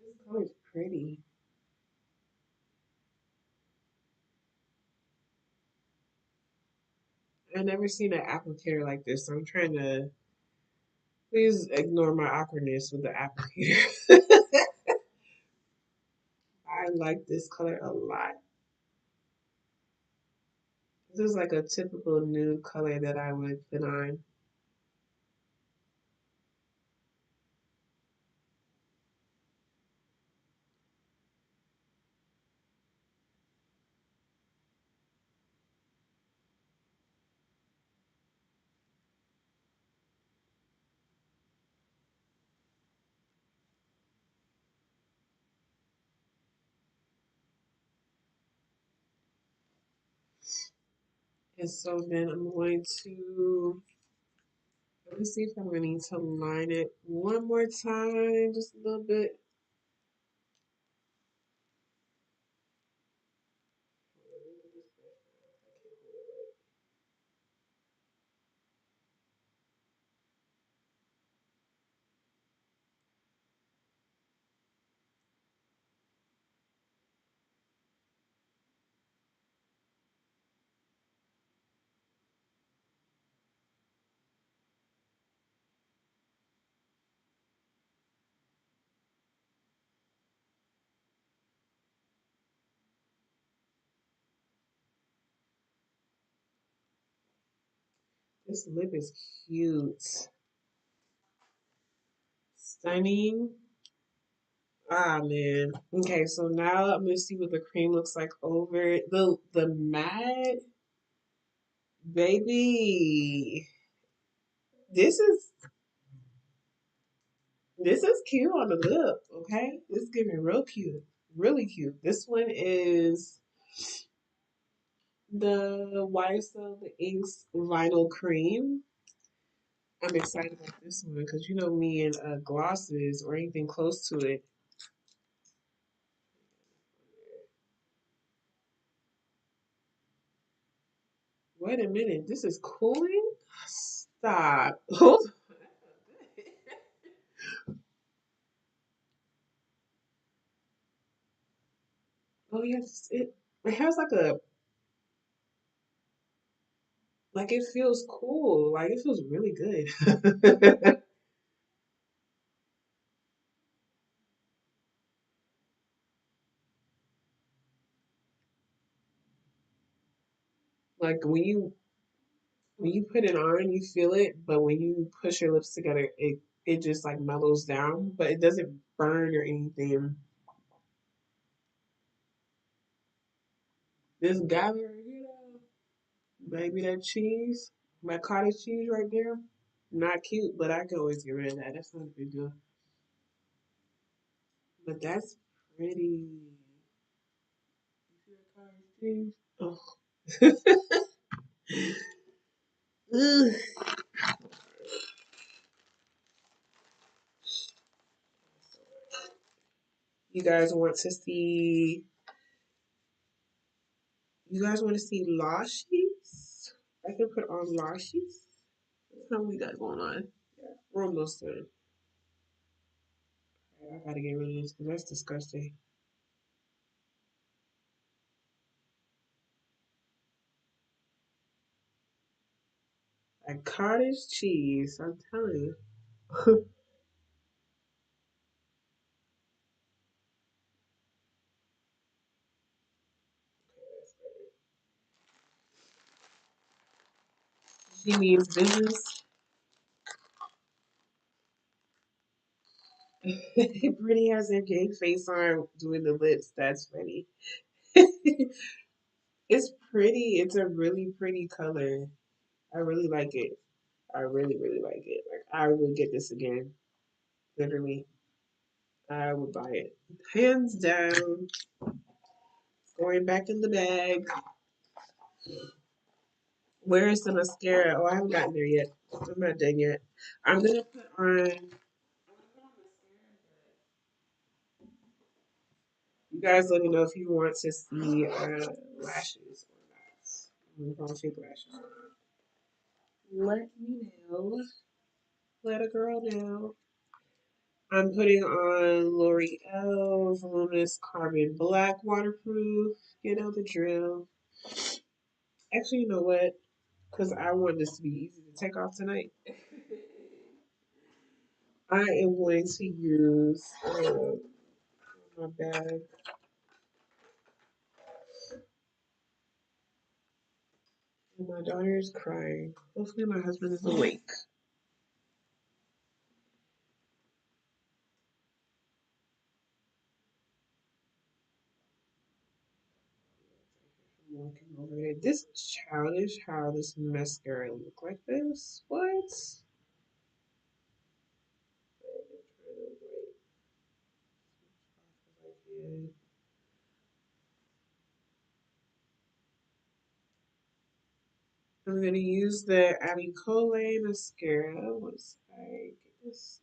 This color's pretty. I've never seen an applicator like this, so I'm trying to please ignore my awkwardness with the applicator. I like this color a lot. This is like a typical nude color that I would put on. And so then I'm going to, let me see if I'm going to need to line it one more time, just a little bit. This lip is cute. Stunning. Ah man. Okay, so now I'm gonna see what the cream looks like over it. The matte baby. This is this is cute on the lip, okay? It's giving real cute. Really cute. This one is the YSL the Inks Vinyl Cream. I'm excited about this one because you know me and glosses or anything close to it. Wait a minute, this is cooling? Stop. Hold on. Oh yes, it has like it feels cool. Like it feels really good. Like when you put it on, you feel it, but when you push your lips together, it just like mellows down, but it doesn't burn or anything. This guy right here, maybe that cheese, my cottage cheese right there, not cute, but I can always get rid of that. That's not a big deal. But that's pretty. You see that cottage cheese? Oh. Ugh. You guys want to see? You guys want to see lashes? I can put on lashes. What we got going on? Yeah, we're almost done. I gotta get rid of this because that's disgusting. Like cottage cheese, I'm telling you. She means business. Brittany has her gay face on doing the lips. That's funny. It's pretty. It's a really pretty color. I really like it. I really, really like it. Like I would get this again. Literally, I would buy it. Hands down. Going back in the bag. Where is the mascara? Oh, I haven't gotten there yet. I'm not done yet. I'm gonna put on. You guys let me know if you want to see lashes or not. I'm gonna fake lashes. Let me know. Let a girl know. I'm putting on L'Oreal Voluminous Carbon Black Waterproof. You know the drill. Actually, you know what? Because I want this to be easy to take off tonight. I am going to use my bag. And my daughter is crying. Hopefully, my husband is awake. Walking over there. This is childish how this mascara look like this. What? I'm gonna use the Abicole mascara once I get this.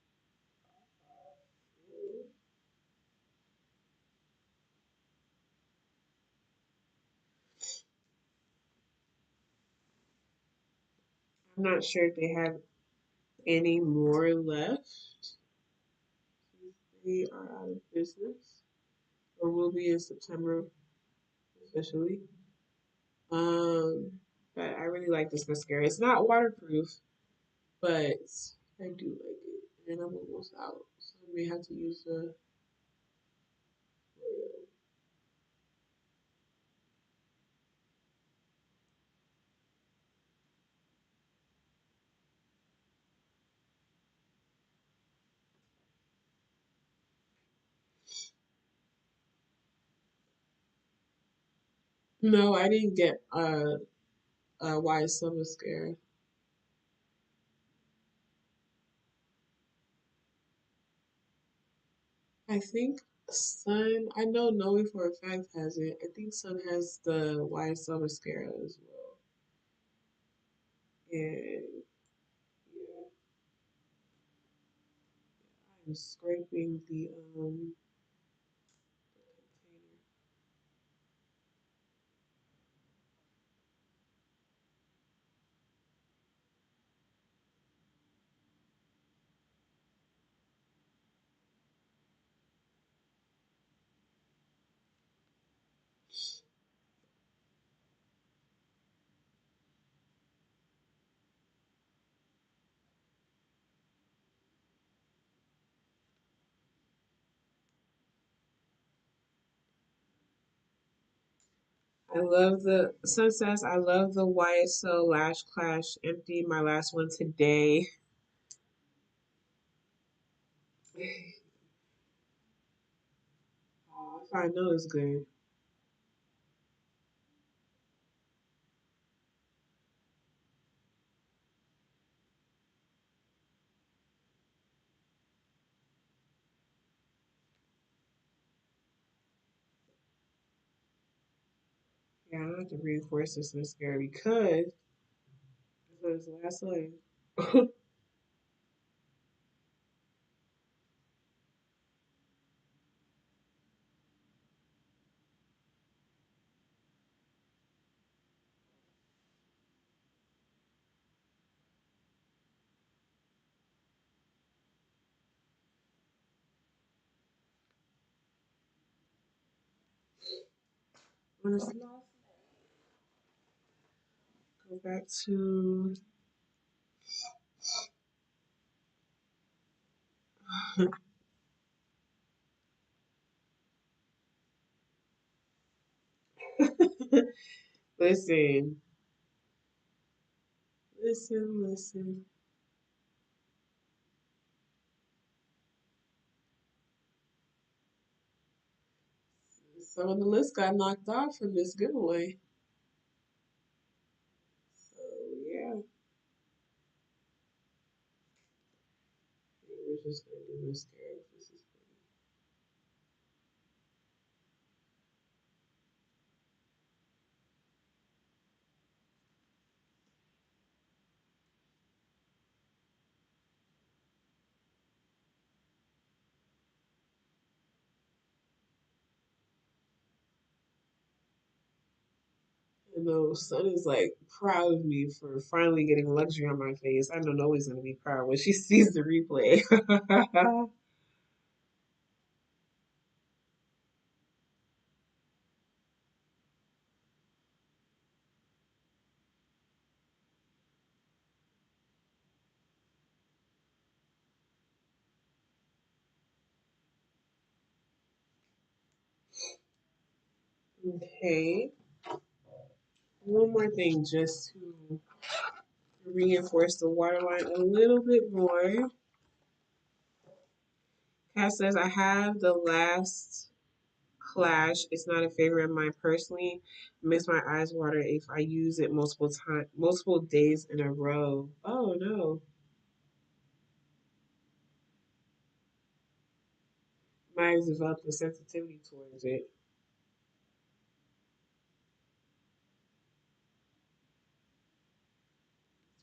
I'm not sure if they have any more left. They are out of business, or will be in September officially. Um, but I really like this mascara. It's not waterproof, but I do like it, and I'm almost out, so I may have to use the. No, I didn't get YSL mascara. I think Sun. I know Noe for a fact has it. I think Sun has the YSL mascara as well. And yeah, I'm scraping the container. I love the Sun says I love the YSL Lash Clash. Emptied my last one today. If I know it's good. Yeah, I have to reinforce this mascara because it's on its last leg. On its last go back to listen, listen. Some of the list got knocked off from this giveaway. So yeah, we're just gonna do mascara. This is I know Son is like proud of me for finally getting luxury on my face. I know Noe's gonna be proud when she sees the replay. Okay, one more thing just to reinforce the waterline a little bit more. Cass says, I have the last clash. It's not a favorite of mine personally. It makes my eyes water if I use it multiple days in a row. Oh no. Mine's developed a sensitivity towards it.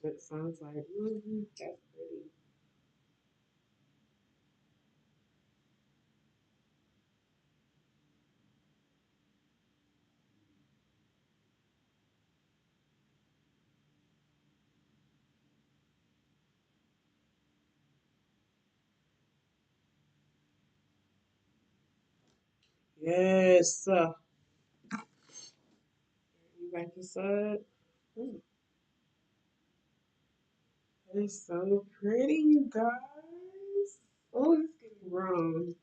So it sounds like, that's pretty. Yes. You like this up? Ooh, that is so pretty, you guys. Oh, it's getting grown.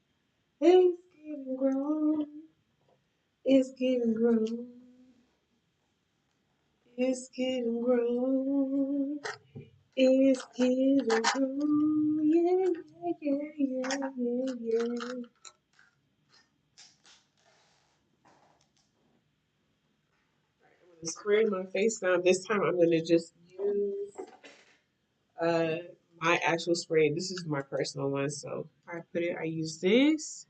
It's getting grown. It's getting grown. It's getting grown. It's getting grown. Yeah, yeah, yeah, yeah, yeah. I'm gonna spray my face now. This time I'm gonna just use uh my actual spray. This is my personal one, so I use this.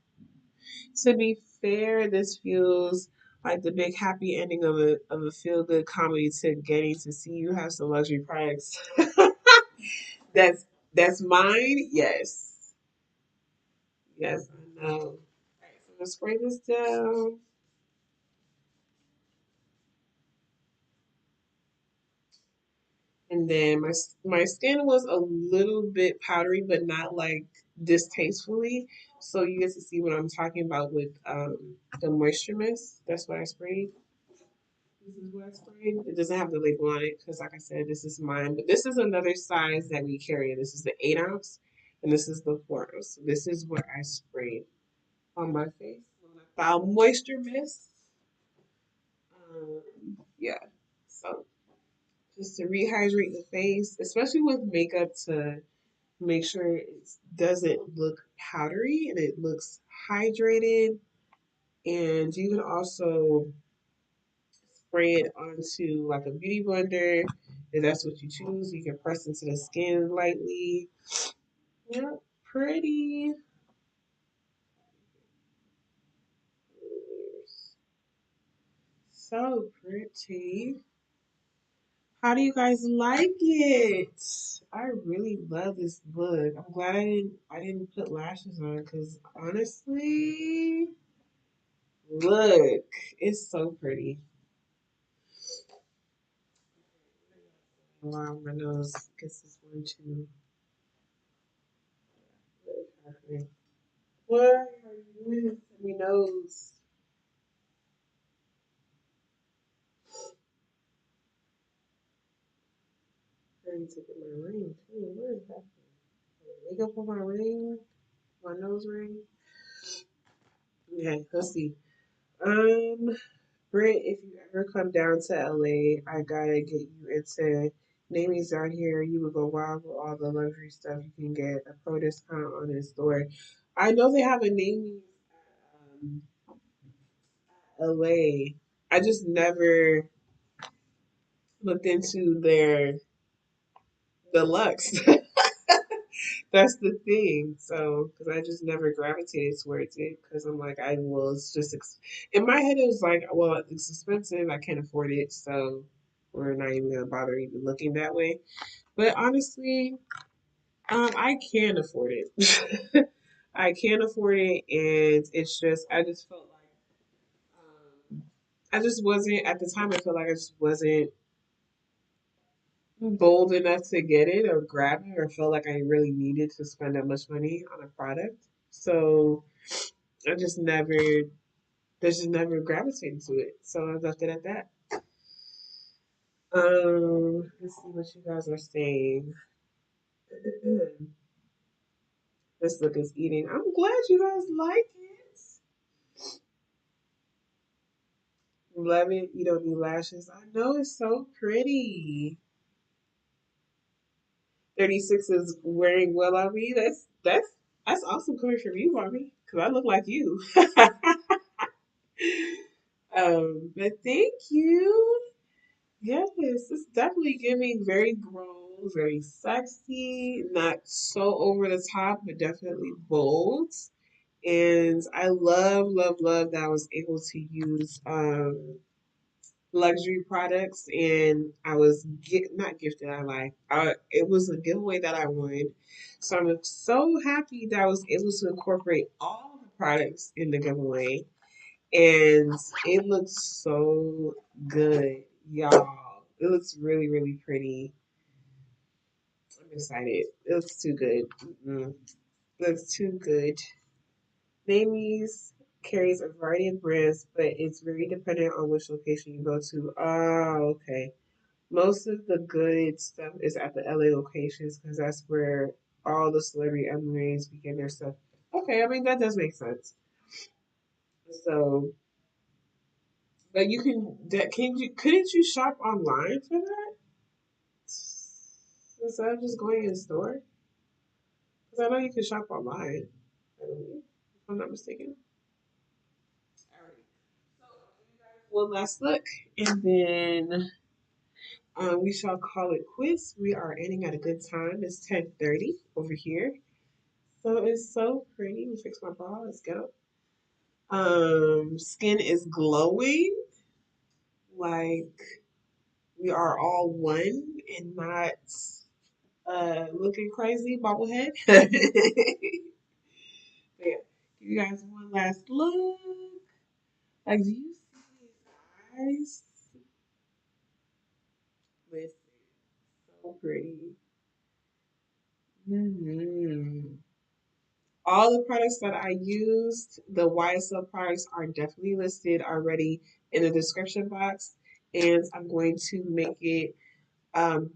To be fair, this feels like the big happy ending of a feel good comedy to getting to see you have some luxury products. that's that's mine. Yes, yes, I know. All right, so I'm gonna spray this down, and then my skin was a little bit powdery, but not like distastefully. So you get to see what I'm talking about with the moisture mist. That's what I sprayed. This is what I sprayed. It doesn't have the label on it because, like I said, this is mine. But this is another size that we carry. This is the 8 ounce, and this is the 4 ounce. So this is what I sprayed on my face. Foul moisture mist. Yeah. So just to rehydrate the face, especially with makeup, to make sure it doesn't look powdery and it looks hydrated. And you can also spray it onto like a beauty blender if that's what you choose. You can press into the skin lightly. Yeah, pretty. So pretty. How do you guys like it? I really love this look. I'm glad I didn't put lashes on because honestly, look, it's so pretty. Wow, my nose gets this one too. What is happening? What are you doing to my nose? I need to get my ring too. What is happening? Makeup on my ring, my nose ring. Okay, let's see. Um, Britt, if you ever come down to LA, I gotta get you into Namie's down here. You would go wild with all the luxury stuff you can get. A pro discount on his store. I know they have a Namie's LA. I just never looked into their deluxe. That's the thing. So, because I just never gravitated towards it, because I'm like, I will. It's just in my head. It was like, well, it's expensive. I can't afford it, so we're not even gonna bother even looking that way. But honestly, I can afford it. I can afford it, and it's just I just felt like I just wasn't at the time. I felt like I just wasn't bold enough to get it or grab it, or felt like I really needed to spend that much money on a product. So I just never, there's just never gravitated to it. So I left it at that. Let's see what you guys are saying. This look is eating. I'm glad you guys like it. Love it. You don't need lashes. I know it's so pretty. 36 is wearing well on me. That's awesome coming from you, mommy. Because I look like you. But thank you. Yes, it's definitely giving very grown, very sexy, not so over the top, but definitely bold. And I love, love, love that I was able to use luxury products, and I was not gifted. I like it was a giveaway that I won, so I'm so happy that I was able to incorporate all the products in the giveaway, and it looks so good, y'all. It looks really, really pretty. I'm excited. It looks too good. Mm-mm. It looks too good. Namies carries a variety of brands, but it's very dependent on which location you go to. Oh, okay. Most of the good stuff is at the LA locations because that's where all the celebrity MLAs begin their stuff. Okay, I mean that does make sense. So, but you can can you couldn't you shop online for that instead of just going in the store? Because I know you can shop online. I believe, if I'm not mistaken. Alright. So, one last look, and then we shall call it quits. We are ending at a good time. It's 10:30 over here. So it's so pretty. Let me fix my bra. Let's go. Skin is glowing. Like we are all one and not looking crazy, bobblehead. Yeah. Give you guys one last look. Like, do you see these eyes? Listen, so pretty. Hmm. All the products that I used, the YSL products are definitely listed already in the description box, and I'm going to make it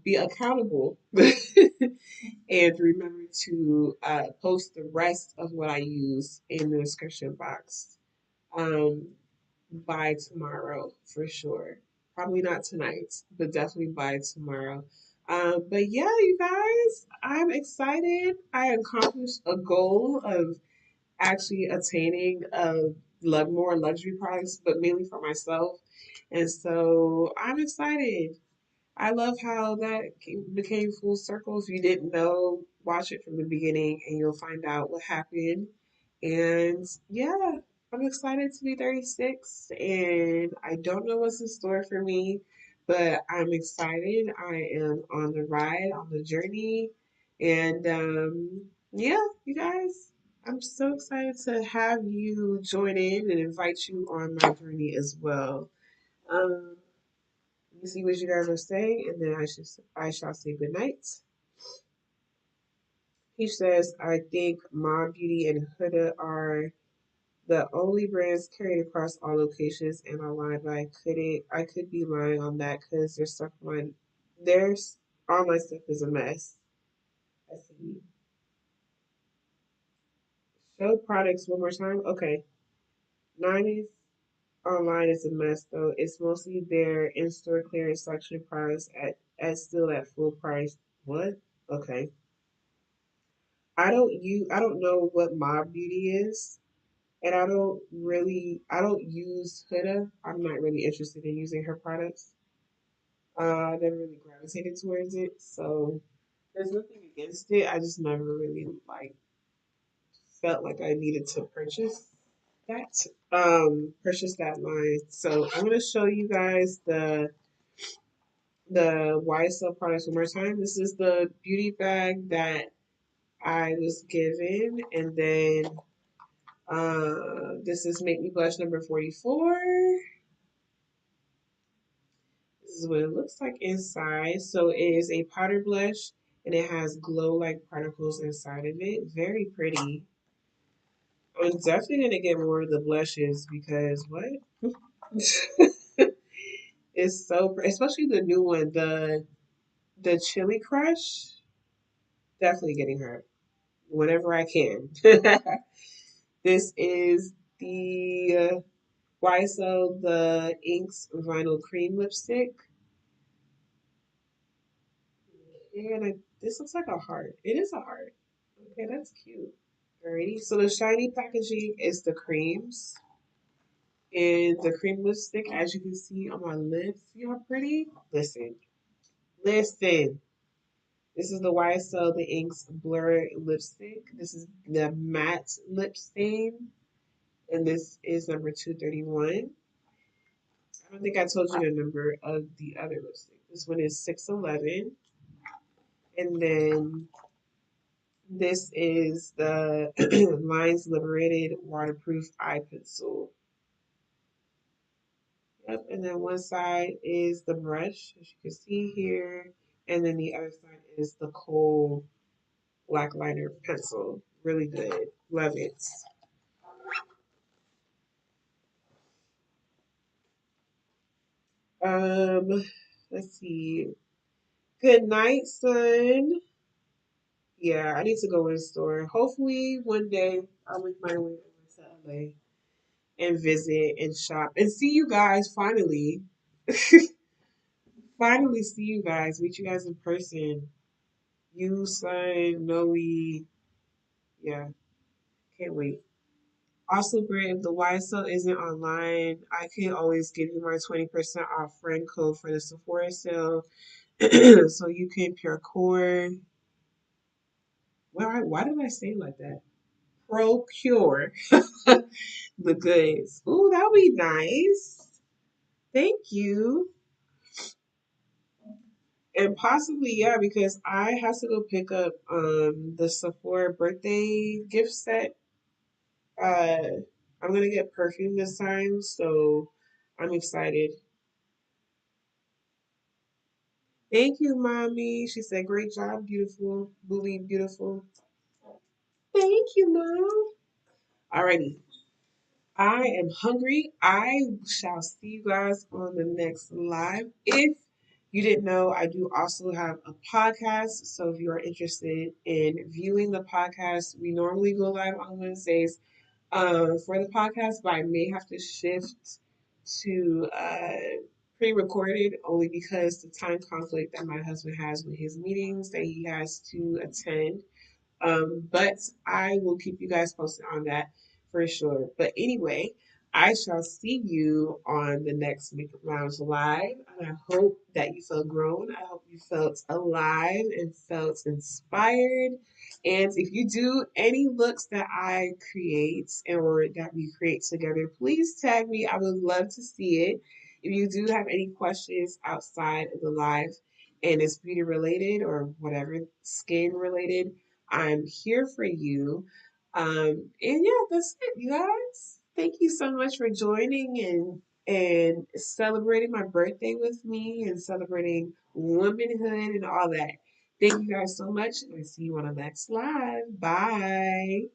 be accountable and remember to post the rest of what I use in the description box um, by tomorrow for sure. Probably not tonight, but definitely by tomorrow. But yeah, you guys, I'm excited. I accomplished a goal of actually attaining more luxury products, but mainly for myself. And so I'm excited. I love how that became full circle. If you didn't know, watch it from the beginning and you'll find out what happened. And yeah, I'm excited to be 36 and I don't know what's in store for me, but I'm excited. I am on the ride, on the journey. And yeah, you guys, I'm so excited to have you join in and invite you on my journey as well. Um, let me see what you guys are saying, and then I shall say good night. He says, I think Mom Beauty and Huda are the only brands carried across all locations and online, but I could be lying on that because their online stuff is a mess. I see. Show products one more time. Okay. 90s online is a mess though. It's mostly their in-store clearance section products at still at full price. What? Okay. I don't know what Mob Beauty is. And I don't use Huda. I'm not really interested in using her products. I never really gravitated towards it, so there's nothing against it. I just never really like felt like I needed to that purchase that line. So I'm gonna show you guys the YSL products one more time. This is the beauty bag that I was given, and then this is Make Me Blush number 44. This is what it looks like inside. So it is a powder blush and it has glow like particles inside of it. Very pretty. I'm definitely gonna get more of the blushes because what? It's so especially the new one, the Chili Crush. Definitely getting her whenever I can. This is the YSL the Inks Vinyl Cream Lipstick. And this looks like a heart. It is a heart. Okay, that's cute. Alrighty. So the shiny packaging is the creams. And the cream lipstick, as you can see on my lips, see how pretty? Listen. Listen. This is the YSL The Inks Blur Lipstick. This is the matte lip stain. And this is number 231. I don't think I told you the number of the other lipstick. This one is 611. And then this is the Lines Liberated Waterproof Eye Pencil. Yep, and then one side is the brush, as you can see here, and then the other side is the kohl black liner pencil. Really good. Love it. Um, let's see. Good night, son. Yeah, I need to go in the store. Hopefully one day I'll make my way over to LA and visit and shop and see you guys finally. Finally see you guys, meet you guys in person. You, son, Noe. Yeah, can't wait. Also, Brit, if the YSL isn't online, I can always give you my 20% off friend code for the Sephora sale. So you can pure core. Why did I say it like that? Procure the goods. Ooh, that would be nice. Thank you. And possibly, yeah, because I have to go pick up the Sephora birthday gift set. Uh I'm gonna get perfume this time, so I'm excited. Thank you, mommy. She said, great job, beautiful. Believe beautiful. Thank you, mom. Alrighty. I am hungry. I shall see you guys on the next live. If you didn't know, I do also have a podcast. So if you are interested in viewing the podcast, we normally go live on Wednesdays for the podcast, but I may have to shift to pre-recorded only because the time conflict that my husband has with his meetings that he has to attend. But I will keep you guys posted on that for sure. But anyway, I shall see you on the next Makeup Lounge Live. And I hope that you felt grown. I hope you felt alive and felt inspired. And if you do any looks that I create or that we create together, please tag me. I would love to see it. If you do have any questions outside of the live and it's beauty related or whatever, skin related, I'm here for you. And yeah, that's it, you guys. Thank you so much for joining and celebrating my birthday with me and celebrating womanhood and all that. Thank you guys so much, and I see you on the next live. Bye.